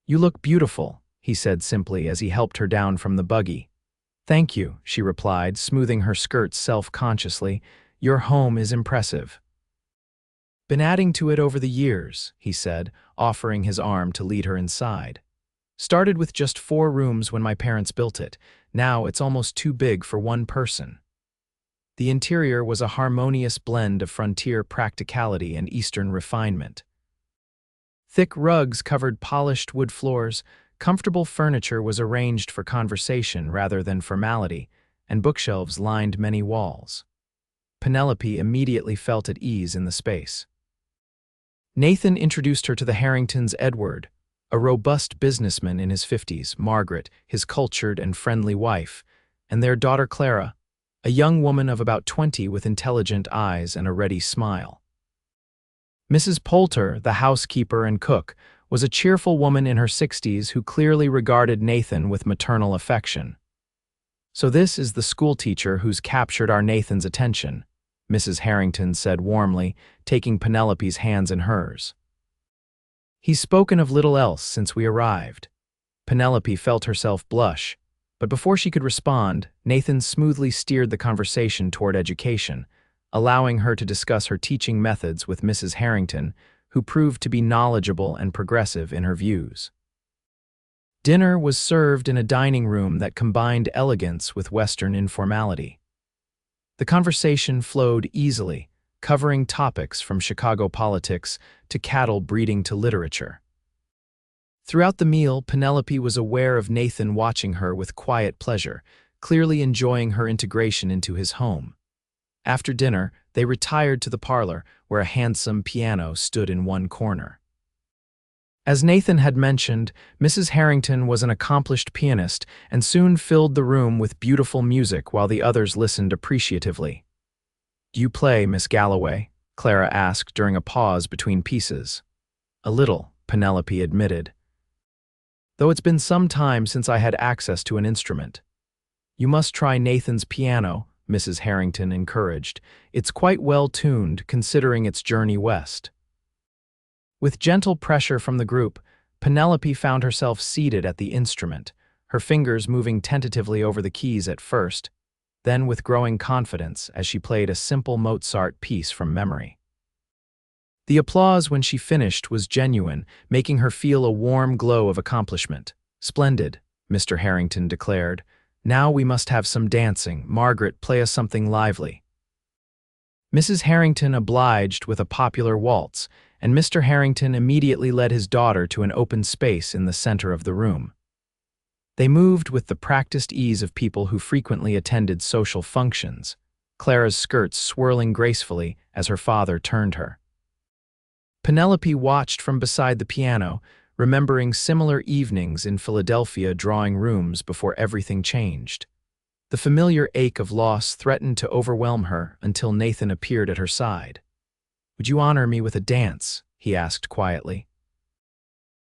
"You look beautiful," he said simply as he helped her down from the buggy. "Thank you," she replied, smoothing her skirts self-consciously. "Your home is impressive." "Been adding to it over the years," he said, offering his arm to lead her inside. "Started with just 4 rooms when my parents built it. Now it's almost too big for one person." The interior was a harmonious blend of frontier practicality and Eastern refinement. Thick rugs covered polished wood floors, comfortable furniture was arranged for conversation rather than formality, and bookshelves lined many walls. Penelope immediately felt at ease in the space. Nathan introduced her to the Harringtons. Edward, A robust businessman in his 50s, Margaret, his cultured and friendly wife, and their daughter Clara, a young woman of about 20 with intelligent eyes and a ready smile. Mrs. Poulter, the housekeeper and cook, was a cheerful woman in her 60s who clearly regarded Nathan with maternal affection. "So this is the schoolteacher who's captured our Nathan's attention," Mrs. Harrington said warmly, taking Penelope's hands in hers. "He's spoken of little else since we arrived." Penelope felt herself blush, but before she could respond, Nathan smoothly steered the conversation toward education, allowing her to discuss her teaching methods with Mrs. Harrington, who proved to be knowledgeable and progressive in her views. Dinner was served in a dining room that combined elegance with Western informality. The conversation flowed easily, covering topics from Chicago politics to cattle breeding to literature. Throughout the meal, Penelope was aware of Nathan watching her with quiet pleasure, clearly enjoying her integration into his home. After dinner, they retired to the parlor, where a handsome piano stood in one corner. As Nathan had mentioned, Mrs. Harrington was an accomplished pianist and soon filled the room with beautiful music while the others listened appreciatively. "Do you play, Miss Galloway?" Clara asked during a pause between pieces. "A little," Penelope admitted, "though it's been some time since I had access to an instrument." "You must try Nathan's piano," Mrs. Harrington encouraged. "It's quite well tuned, considering its journey west." With gentle pressure from the group, Penelope found herself seated at the instrument, her fingers moving tentatively over the keys at first, then with growing confidence as she played a simple Mozart piece from memory. The applause when she finished was genuine, making her feel a warm glow of accomplishment. "Splendid," Mr. Harrington declared. "Now we must have some dancing. Margaret, play us something lively." Mrs. Harrington obliged with a popular waltz, and Mr. Harrington immediately led his daughter to an open space in the center of the room. They moved with the practiced ease of people who frequently attended social functions, Clara's skirts swirling gracefully as her father turned her. Penelope watched from beside the piano, remembering similar evenings in Philadelphia drawing rooms before everything changed. The familiar ache of loss threatened to overwhelm her until Nathan appeared at her side. "Would you honor me with a dance?" he asked quietly.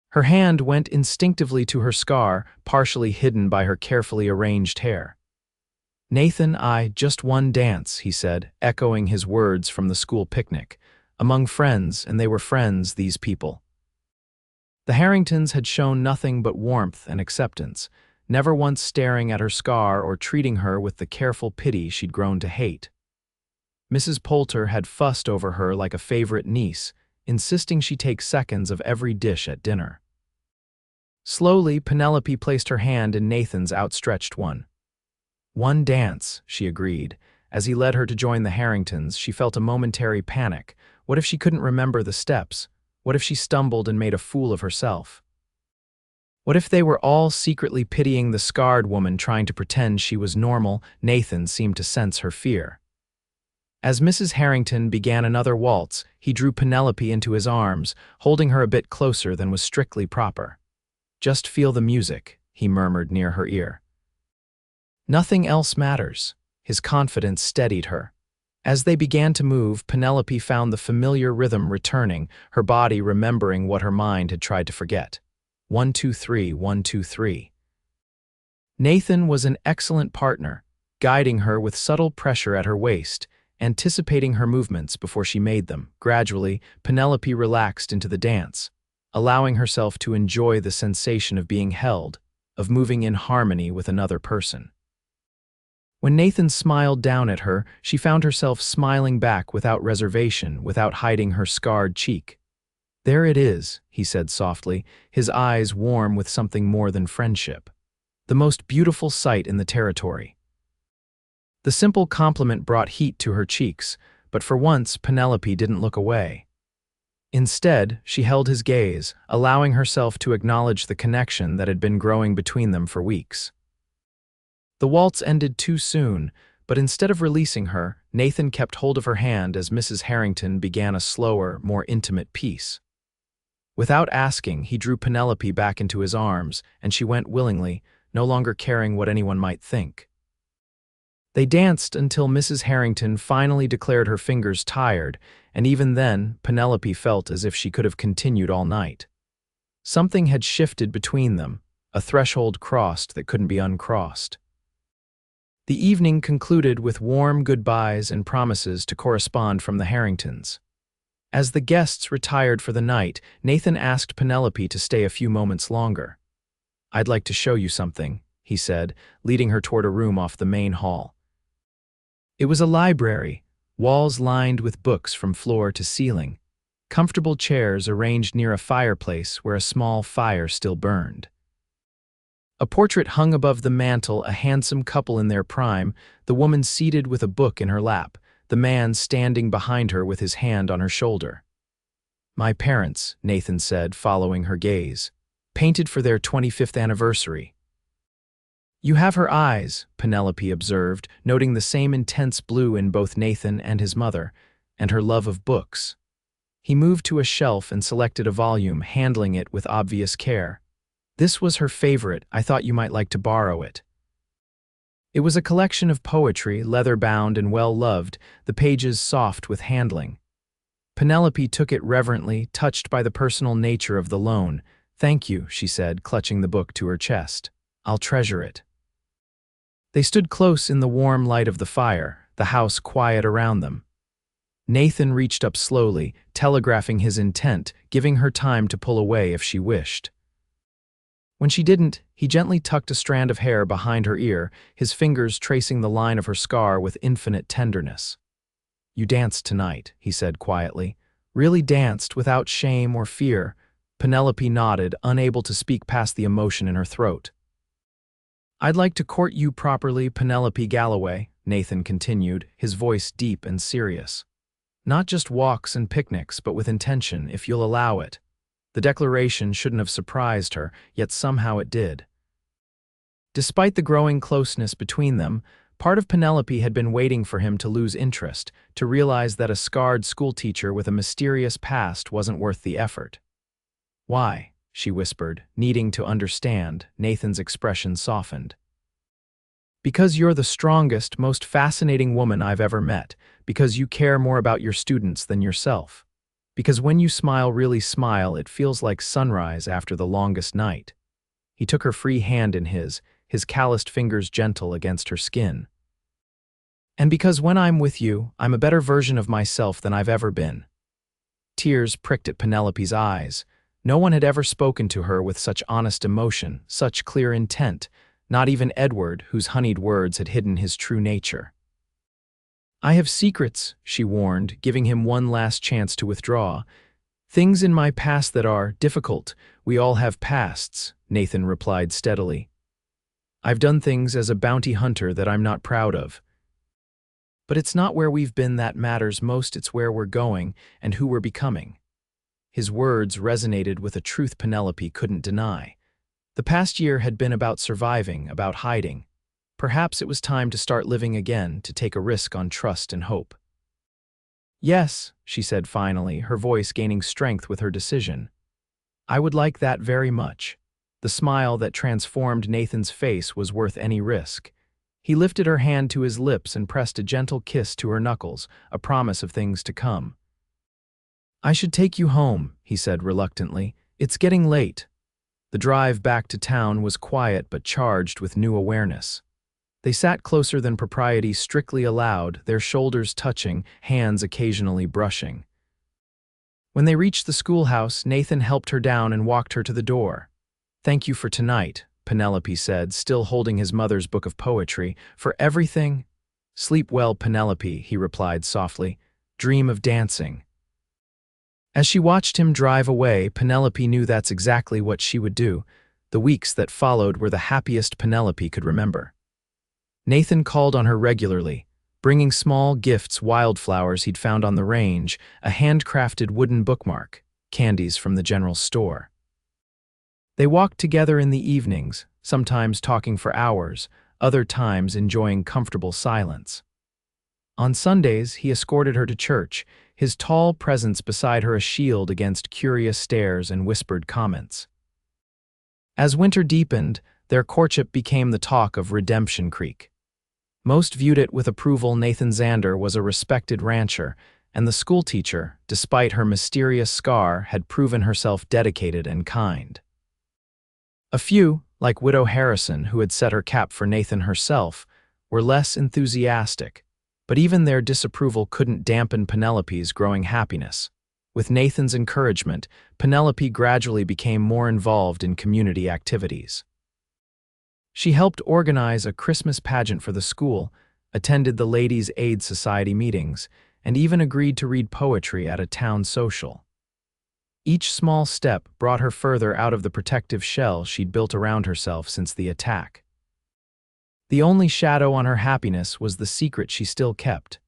Her hand went instinctively to her scar, partially hidden by her carefully arranged hair. "Nathan, just one dance," he said, echoing his words from the school picnic. Among friends, and they were friends, these people. The Harringtons had shown nothing but warmth and acceptance, never once staring at her scar or treating her with the careful pity she'd grown to hate. Mrs. Poulter had fussed over her like a favorite niece, insisting she take seconds of every dish at dinner. Slowly, Penelope placed her hand in Nathan's outstretched one. "One dance," she agreed. As he led her to join the Harringtons, she felt a momentary panic. What if she couldn't remember the steps? What if she stumbled and made a fool of herself? What if they were all secretly pitying the scarred woman trying to pretend she was normal? Nathan seemed to sense her fear. As Mrs. Harrington began another waltz, he drew Penelope into his arms, holding her a bit closer than was strictly proper. "Just feel the music," he murmured near her ear. "Nothing else matters." His confidence steadied her. As they began to move, Penelope found the familiar rhythm returning, her body remembering what her mind had tried to forget. 1, 2, 3, 1, 2, 3. Nathan was an excellent partner, guiding her with subtle pressure at her waist, anticipating her movements before she made them. Gradually, Penelope relaxed into the dance, allowing herself to enjoy the sensation of being held, of moving in harmony with another person. When Nathan smiled down at her, she found herself smiling back without reservation, without hiding her scarred cheek. "There it is," he said softly, his eyes warm with something more than friendship. "The most beautiful sight in the territory." The simple compliment brought heat to her cheeks, but for once Penelope didn't look away. Instead, she held his gaze, allowing herself to acknowledge the connection that had been growing between them for weeks. The waltz ended too soon, but instead of releasing her, Nathan kept hold of her hand as Mrs. Harrington began a slower, more intimate piece. Without asking, he drew Penelope back into his arms, and she went willingly, no longer caring what anyone might think. They danced until Mrs. Harrington finally declared her fingers tired, and even then, Penelope felt as if she could have continued all night. Something had shifted between them, a threshold crossed that couldn't be uncrossed. The evening concluded with warm goodbyes and promises to correspond from the Harringtons. As the guests retired for the night, Nathan asked Penelope to stay a few moments longer. "I'd like to show you something," he said, leading her toward a room off the main hall. It was a library, walls lined with books from floor to ceiling, comfortable chairs arranged near a fireplace where a small fire still burned. A portrait hung above the mantel, a handsome couple in their prime, the woman seated with a book in her lap, the man standing behind her with his hand on her shoulder. "My parents," Nathan said, following her gaze, "painted for their 25th anniversary." "You have her eyes," Penelope observed, noting the same intense blue in both Nathan and his mother, and her love of books. He moved to a shelf and selected a volume, handling it with obvious care. "This was her favorite. I thought you might like to borrow it." It was a collection of poetry, leather-bound and well-loved, the pages soft with handling. Penelope took it reverently, touched by the personal nature of the loan. "Thank you," she said, clutching the book to her chest. "I'll treasure it." They stood close in the warm light of the fire, the house quiet around them. Nathan reached up slowly, telegraphing his intent, giving her time to pull away if she wished. When she didn't, he gently tucked a strand of hair behind her ear, his fingers tracing the line of her scar with infinite tenderness. "You danced tonight," he said quietly. "Really danced, without shame or fear." Penelope nodded, unable to speak past the emotion in her throat. "I'd like to court you properly, Penelope Galloway," Nathan continued, his voice deep and serious. "Not just walks and picnics, but with intention, if you'll allow it." The declaration shouldn't have surprised her, yet somehow it did. Despite the growing closeness between them, part of Penelope had been waiting for him to lose interest, to realize that a scarred schoolteacher with a mysterious past wasn't worth the effort. "Why?" she whispered, needing to understand. Nathan's expression softened. "Because you're the strongest, most fascinating woman I've ever met, because you care more about your students than yourself. Because when you really smile, it feels like sunrise after the longest night." He took her free hand in his calloused fingers gentle against her skin. "And because when I'm with you, I'm a better version of myself than I've ever been." Tears pricked at Penelope's eyes. No one had ever spoken to her with such honest emotion, such clear intent, not even Edward, whose honeyed words had hidden his true nature. "I have secrets," she warned, giving him one last chance to withdraw. "Things in my past that are difficult. We all have pasts," Nathan replied steadily. "I've done things as a bounty hunter that I'm not proud of. But it's not where we've been that matters most, it's where we're going and who we're becoming." His words resonated with a truth Penelope couldn't deny. The past year had been about surviving, about hiding. Perhaps it was time to start living again, to take a risk on trust and hope. "Yes," she said finally, her voice gaining strength with her decision. "I would like that very much." The smile that transformed Nathan's face was worth any risk. He lifted her hand to his lips and pressed a gentle kiss to her knuckles, a promise of things to come. "I should take you home," he said reluctantly. "It's getting late." The drive back to town was quiet but charged with new awareness. They sat closer than propriety strictly allowed, their shoulders touching, hands occasionally brushing. When they reached the schoolhouse, Nathan helped her down and walked her to the door. "Thank you for tonight," Penelope said, still holding his mother's book of poetry. "For everything?" "Sleep well, Penelope," he replied softly. "Dream of dancing." As she watched him drive away, Penelope knew that's exactly what she would do. The weeks that followed were the happiest Penelope could remember. Nathan called on her regularly, bringing small gifts, wildflowers he'd found on the range, a handcrafted wooden bookmark, candies from the general store. They walked together in the evenings, sometimes talking for hours, other times enjoying comfortable silence. On Sundays, he escorted her to church, his tall presence beside her a shield against curious stares and whispered comments. As winter deepened, their courtship became the talk of Redemption Creek. Most viewed it with approval. Nathan Zander was a respected rancher, and the schoolteacher, despite her mysterious scar, had proven herself dedicated and kind. A few, like Widow Harrison, who had set her cap for Nathan herself, were less enthusiastic, but even their disapproval couldn't dampen Penelope's growing happiness. With Nathan's encouragement, Penelope gradually became more involved in community activities. She helped organize a Christmas pageant for the school, attended the Ladies' Aid Society meetings, and even agreed to read poetry at a town social. Each small step brought her further out of the protective shell she'd built around herself since the attack. The only shadow on her happiness was the secret she still kept.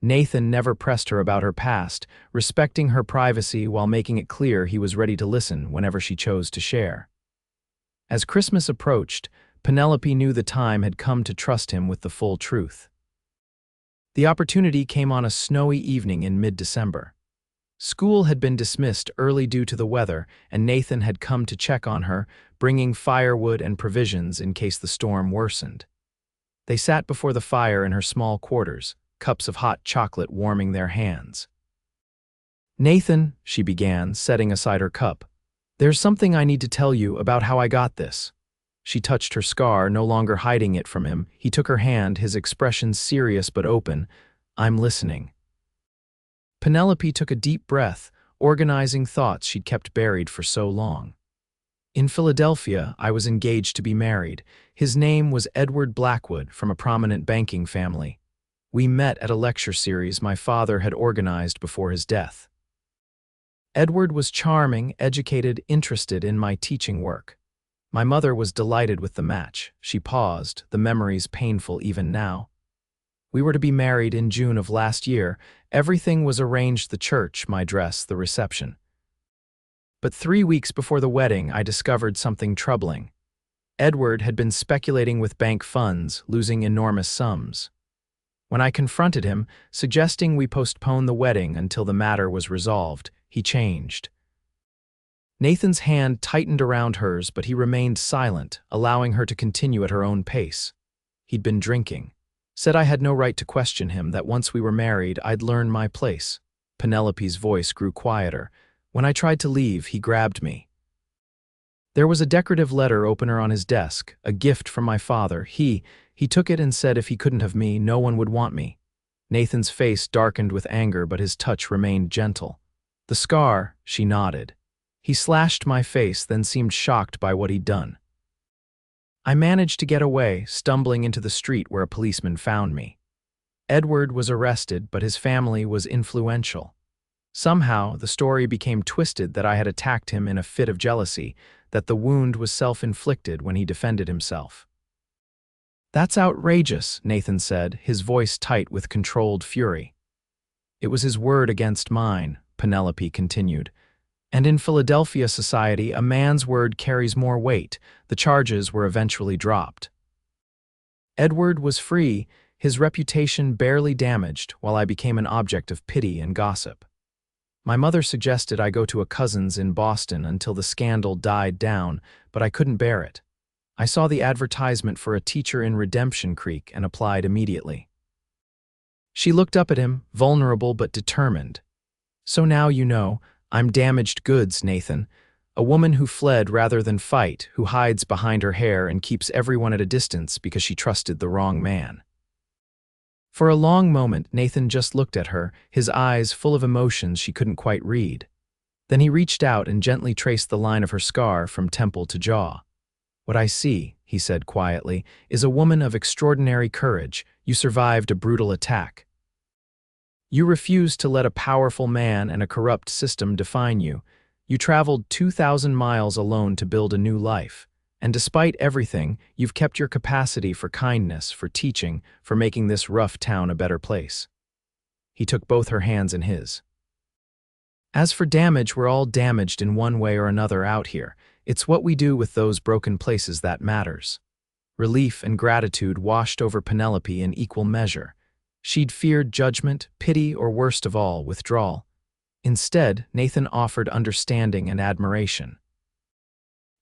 Nathan never pressed her about her past, respecting her privacy while making it clear he was ready to listen whenever she chose to share. As Christmas approached, Penelope knew the time had come to trust him with the full truth. The opportunity came on a snowy evening in mid-December. School had been dismissed early due to the weather, and Nathan had come to check on her, bringing firewood and provisions in case the storm worsened. They sat before the fire in her small quarters, cups of hot chocolate warming their hands. "Nathan," she began, setting aside her cup, "there's something I need to tell you about how I got this." She touched her scar, no longer hiding it from him. He took her hand, his expression serious but open. "I'm listening." Penelope took a deep breath, organizing thoughts she'd kept buried for so long. "In Philadelphia, I was engaged to be married. His name was Edward Blackwood, from a prominent banking family. We met at a lecture series my father had organized before his death. Edward was charming, educated, interested in my teaching work. My mother was delighted with the match." She paused, the memories painful even now. "We were to be married in June of last year. Everything was arranged: the church, my dress, the reception. But 3 weeks before the wedding, I discovered something troubling. Edward had been speculating with bank funds, losing enormous sums. When I confronted him, suggesting we postpone the wedding until the matter was resolved, he changed." Nathan's hand tightened around hers, but he remained silent, allowing her to continue at her own pace. "He'd been drinking. Said I had no right to question him, that once we were married, I'd learn my place." Penelope's voice grew quieter. "When I tried to leave, he grabbed me. There was a decorative letter opener on his desk, a gift from my father. He took it and said if he couldn't have me, no one would want me." Nathan's face darkened with anger, but his touch remained gentle. "The scar," she nodded. "He slashed my face, then seemed shocked by what he'd done. I managed to get away, stumbling into the street where a policeman found me. Edward was arrested, but his family was influential. Somehow, the story became twisted that I had attacked him in a fit of jealousy, that the wound was self-inflicted when he defended himself." "That's outrageous," Nathan said, his voice tight with controlled fury. "It was his word against mine," Penelope continued. "And in Philadelphia society, a man's word carries more weight." The charges were eventually dropped. Edward was free, his reputation barely damaged, while I became an object of pity and gossip. My mother suggested I go to a cousin's in Boston until the scandal died down, but I couldn't bear it. I saw the advertisement for a teacher in Redemption Creek and applied immediately." She looked up at him, vulnerable but determined. "So now you know, I'm damaged goods, Nathan. A woman who fled rather than fight, who hides behind her hair and keeps everyone at a distance because she trusted the wrong man." For a long moment, Nathan just looked at her, his eyes full of emotions she couldn't quite read. Then he reached out and gently traced the line of her scar from temple to jaw. "What I see," he said quietly, "is a woman of extraordinary courage. You survived a brutal attack. You refused to let a powerful man and a corrupt system define you. You traveled 2,000 miles alone to build a new life. And despite everything, you've kept your capacity for kindness, for teaching, for making this rough town a better place." He took both her hands in his. "As for damage, we're all damaged in one way or another out here. It's what we do with those broken places that matters." Relief and gratitude washed over Penelope in equal measure. She'd feared judgment, pity, or worst of all, withdrawal. Instead, Nathan offered understanding and admiration.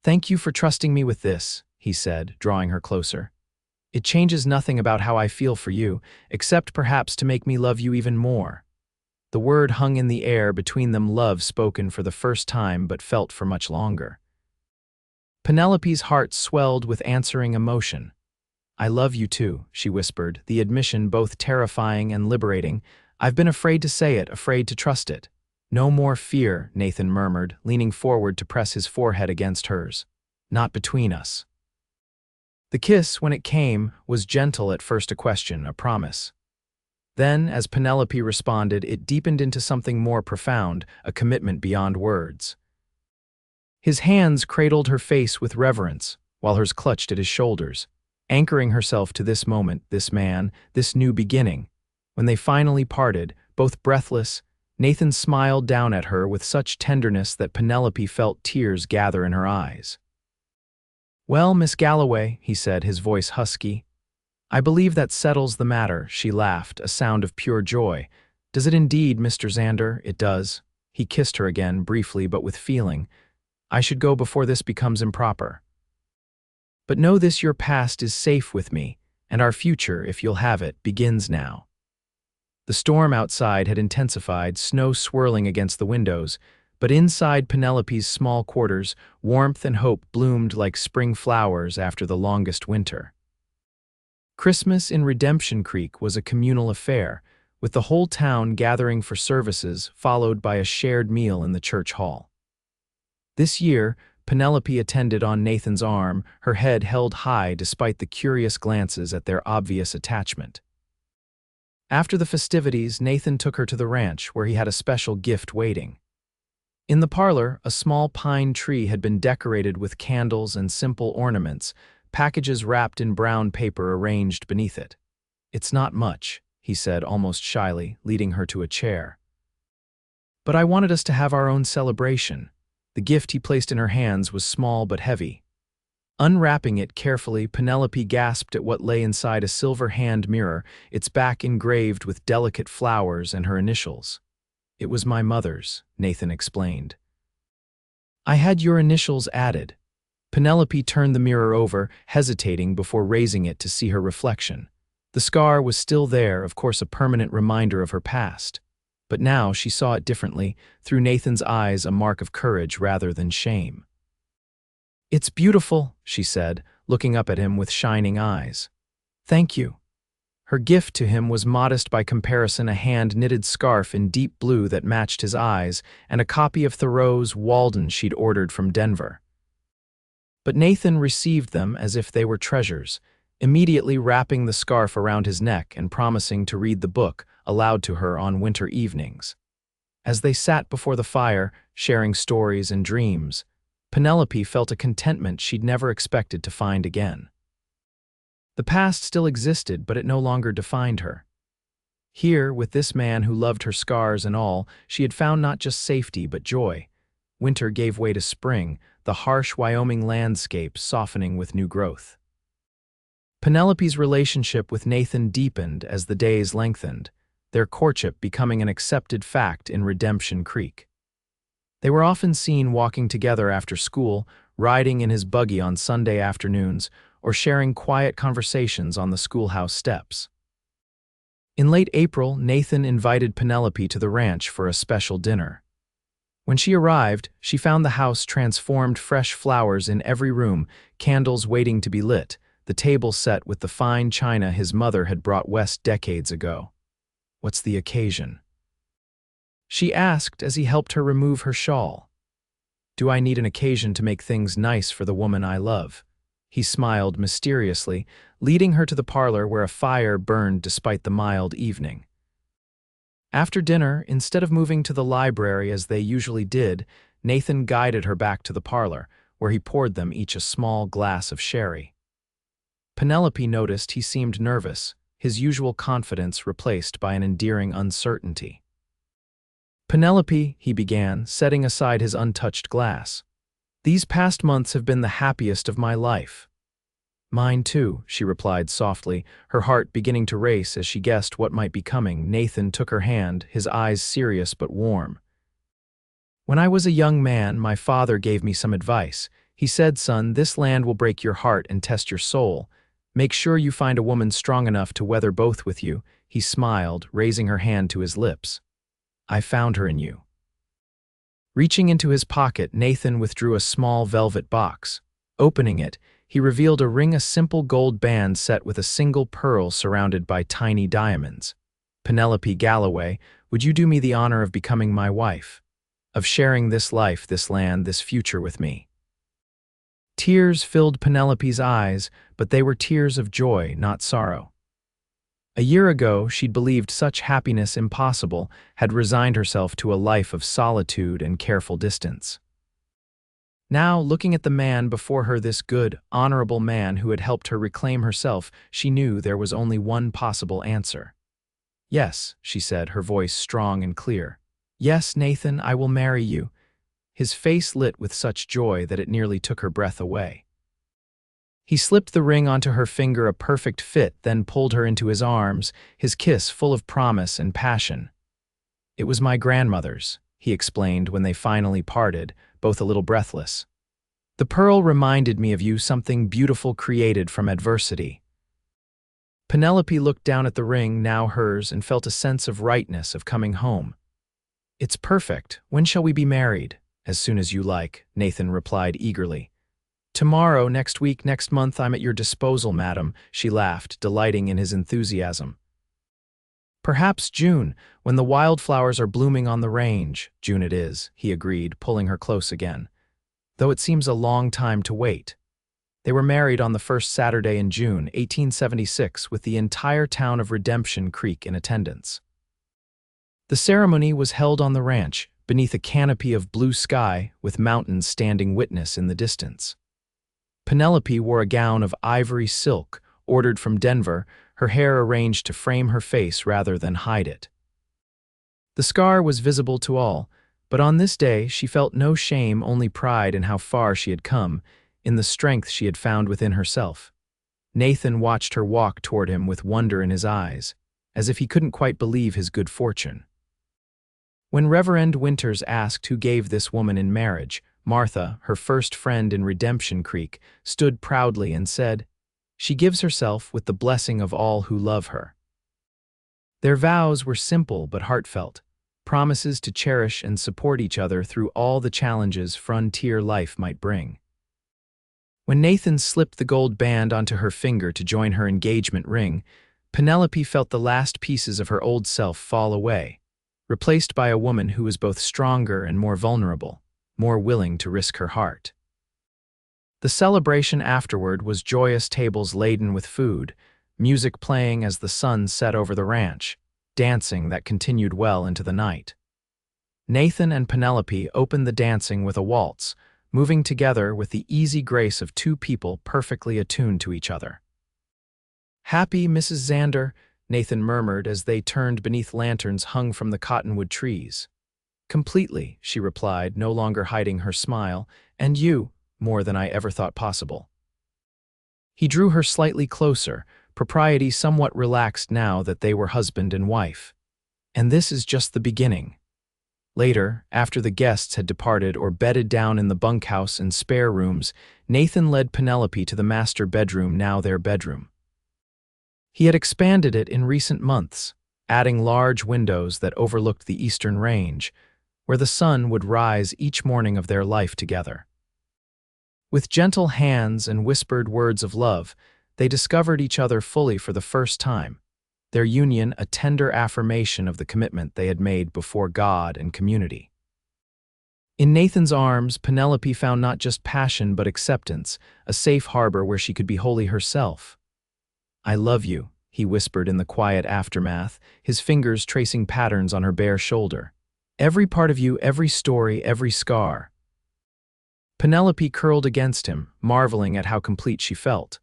"Thank you for trusting me with this," he said, drawing her closer. "It changes nothing about how I feel for you, except perhaps to make me love you even more." The word hung in the air between them, love spoken for the first time but felt for much longer. Penelope's heart swelled with answering emotion. "I love you too," she whispered, the admission both terrifying and liberating. "I've been afraid to say it, afraid to trust it." "No more fear," Nathan murmured, leaning forward to press his forehead against hers. "Not between us." The kiss, when it came, was gentle at first, a question, a promise. Then, as Penelope responded, it deepened into something more profound, a commitment beyond words. His hands cradled her face with reverence, while hers clutched at his shoulders, anchoring herself to this moment, this man, this new beginning. When they finally parted, both breathless, Nathan smiled down at her with such tenderness that Penelope felt tears gather in her eyes. "Well, Miss Galloway," he said, his voice husky. "I believe that settles the matter," she laughed, a sound of pure joy. "Does it indeed, Mr. Zander?" "It does." He kissed her again, briefly but with feeling. "I should go before this becomes improper. But know this, your past is safe with me, and our future, if you'll have it, begins now." The storm outside had intensified, snow swirling against the windows, but inside Penelope's small quarters, warmth and hope bloomed like spring flowers after the longest winter. Christmas in Redemption Creek was a communal affair, with the whole town gathering for services followed by a shared meal in the church hall. This year, Penelope attended on Nathan's arm, her head held high despite the curious glances at their obvious attachment. After the festivities, Nathan took her to the ranch, where he had a special gift waiting. In the parlor, a small pine tree had been decorated with candles and simple ornaments, packages wrapped in brown paper arranged beneath it. "It's not much," he said almost shyly, leading her to a chair. "But I wanted us to have our own celebration." The gift he placed in her hands was small but heavy. Unwrapping it carefully, Penelope gasped at what lay inside, a silver hand mirror, its back engraved with delicate flowers and her initials. "It was my mother's," Nathan explained. "I had your initials added." Penelope turned the mirror over, hesitating before raising it to see her reflection. The scar was still there, of course a permanent reminder of her past. But now she saw it differently, through Nathan's eyes, a mark of courage rather than shame. "It's beautiful," she said, looking up at him with shining eyes. "Thank you." Her gift to him was modest by comparison, a hand-knitted scarf in deep blue that matched his eyes, and a copy of Thoreau's Walden she'd ordered from Denver. But Nathan received them as if they were treasures, immediately wrapping the scarf around his neck and promising to read the book aloud to her on winter evenings. As they sat before the fire, sharing stories and dreams, Penelope felt a contentment she'd never expected to find again. The past still existed, but it no longer defined her. Here, with this man who loved her scars and all, she had found not just safety but joy. Winter gave way to spring, the harsh Wyoming landscape softening with new growth. Penelope's relationship with Nathan deepened as the days lengthened, their courtship becoming an accepted fact in Redemption Creek. They were often seen walking together after school, riding in his buggy on Sunday afternoons, or sharing quiet conversations on the schoolhouse steps. In late April, Nathan invited Penelope to the ranch for a special dinner. When she arrived, she found the house transformed, fresh flowers in every room, candles waiting to be lit, the table set with the fine china his mother had brought west decades ago. "What's the occasion?" she asked as he helped her remove her shawl. "Do I need an occasion to make things nice for the woman I love?" He smiled mysteriously, leading her to the parlor where a fire burned despite the mild evening. After dinner, instead of moving to the library as they usually did, Nathan guided her back to the parlor, where he poured them each a small glass of sherry. Penelope noticed he seemed nervous, his usual confidence replaced by an endearing uncertainty. "Penelope," he began, setting aside his untouched glass, "these past months have been the happiest of my life." Mine too, she replied softly, her heart beginning to race as she guessed what might be coming. Nathan took her hand, his eyes serious but warm. When I was a young man, my father gave me some advice. He said, son, this land will break your heart and test your soul. Make sure you find a woman strong enough to weather both with you. He smiled, raising her hand to his lips. I found her in you. Reaching into his pocket, Nathan withdrew a small velvet box. Opening it, he revealed a ring, a simple gold band set with a single pearl surrounded by tiny diamonds. Penelope Galloway, would you do me the honor of becoming my wife? Of sharing this life, this land, this future with me? Tears filled Penelope's eyes, but they were tears of joy, not sorrow. A year ago, she'd believed such happiness impossible, had resigned herself to a life of solitude and careful distance. Now, looking at the man before her, this good, honorable man who had helped her reclaim herself, she knew there was only one possible answer. Yes, she said, her voice strong and clear. Yes, Nathan, I will marry you. His face lit with such joy that it nearly took her breath away. He slipped the ring onto her finger, a perfect fit, then pulled her into his arms, his kiss full of promise and passion. It was my grandmother's, he explained when they finally parted, both a little breathless. The pearl reminded me of you, something beautiful created from adversity. Penelope looked down at the ring, now hers, and felt a sense of rightness, of coming home. It's perfect. When shall we be married? As soon as you like, Nathan replied eagerly. Tomorrow, next week, next month, I'm at your disposal, madam, she laughed, delighting in his enthusiasm. Perhaps June, when the wildflowers are blooming on the range. June it is, he agreed, pulling her close again. Though it seems a long time to wait. They were married on the first Saturday in June, 1876, with the entire town of Redemption Creek in attendance. The ceremony was held on the ranch, beneath a canopy of blue sky, with mountains standing witness in the distance. Penelope wore a gown of ivory silk, ordered from Denver, her hair arranged to frame her face rather than hide it. The scar was visible to all, but on this day she felt no shame, only pride in how far she had come, in the strength she had found within herself. Nathan watched her walk toward him with wonder in his eyes, as if he couldn't quite believe his good fortune. When Reverend Winters asked who gave this woman in marriage, Martha, her first friend in Redemption Creek, stood proudly and said, "She gives herself with the blessing of all who love her." Their vows were simple but heartfelt, promises to cherish and support each other through all the challenges frontier life might bring. When Nathan slipped the gold band onto her finger to join her engagement ring, Penelope felt the last pieces of her old self fall away, replaced by a woman who was both stronger and more vulnerable, more willing to risk her heart. The celebration afterward was joyous, tables laden with food, music playing as the sun set over the ranch, dancing that continued well into the night. Nathan and Penelope opened the dancing with a waltz, moving together with the easy grace of two people perfectly attuned to each other. "Happy, Mrs. Zander," Nathan murmured as they turned beneath lanterns hung from the cottonwood trees. "Completely," she replied, no longer hiding her smile, "and you, more than I ever thought possible." He drew her slightly closer, propriety somewhat relaxed now that they were husband and wife. "And this is just the beginning." Later, after the guests had departed or bedded down in the bunkhouse and spare rooms, Nathan led Penelope to the master bedroom, now their bedroom. He had expanded it in recent months, adding large windows that overlooked the eastern range, where the sun would rise each morning of their life together. With gentle hands and whispered words of love, they discovered each other fully for the first time, their union a tender affirmation of the commitment they had made before God and community. In Nathan's arms, Penelope found not just passion but acceptance, a safe harbor where she could be wholly herself. "I love you," he whispered in the quiet aftermath, his fingers tracing patterns on her bare shoulder. "Every part of you, every story, every scar." Penelope curled against him, marveling at how complete she felt.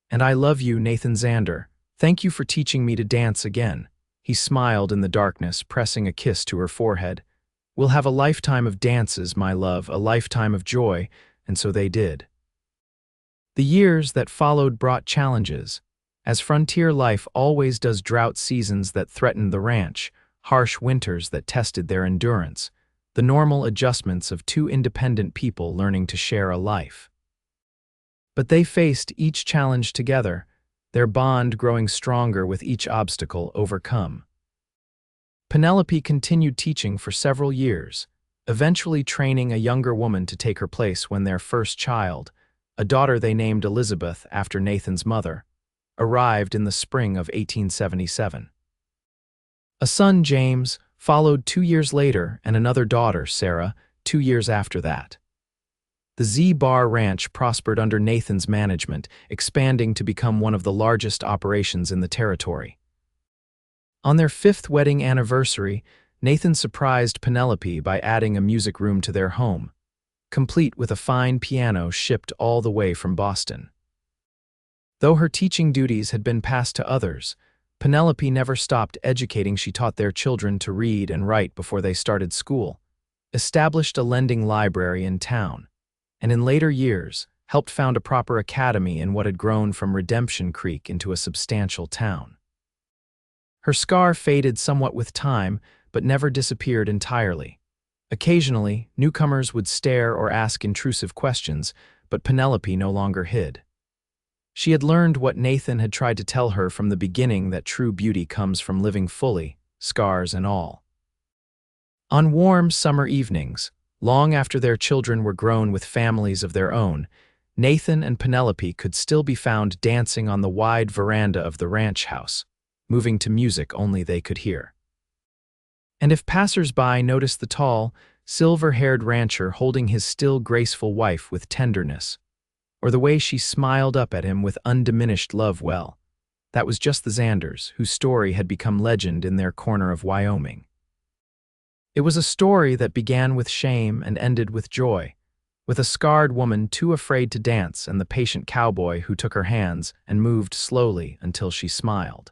"And I love you, Nathan Zander. Thank you for teaching me to dance again." He smiled in the darkness, pressing a kiss to her forehead. "We'll have a lifetime of dances, my love, a lifetime of joy," and so they did. The years that followed brought challenges, as frontier life always does. Drought seasons that threatened the ranch, harsh winters that tested their endurance, the normal adjustments of two independent people learning to share a life. But they faced each challenge together, their bond growing stronger with each obstacle overcome. Penelope continued teaching for several years, eventually training a younger woman to take her place when their first child, a daughter they named Elizabeth after Nathan's mother, arrived in the spring of 1877. A son, James, followed 2 years later, and another daughter, Sarah, 2 years after that. The Z-Bar Ranch prospered under Nathan's management, expanding to become one of the largest operations in the territory. On their 5th wedding anniversary, Nathan surprised Penelope by adding a music room to their home, complete with a fine piano shipped all the way from Boston. Though her teaching duties had been passed to others, Penelope never stopped educating. She taught their children to read and write before they started school, established a lending library in town, and in later years helped found a proper academy in what had grown from Redemption Creek into a substantial town. Her scar faded somewhat with time, but never disappeared entirely. Occasionally, newcomers would stare or ask intrusive questions, but Penelope no longer hid. She had learned what Nathan had tried to tell her from the beginning, that true beauty comes from living fully, scars and all. On warm summer evenings, long after their children were grown with families of their own, Nathan and Penelope could still be found dancing on the wide veranda of the ranch house, moving to music only they could hear. And if passers-by noticed the tall, silver-haired rancher holding his still graceful wife with tenderness, or the way she smiled up at him with undiminished love, well, that was just the Zanders, whose story had become legend in their corner of Wyoming. It was a story that began with shame and ended with joy, with a scarred woman too afraid to dance and the patient cowboy who took her hands and moved slowly until she smiled.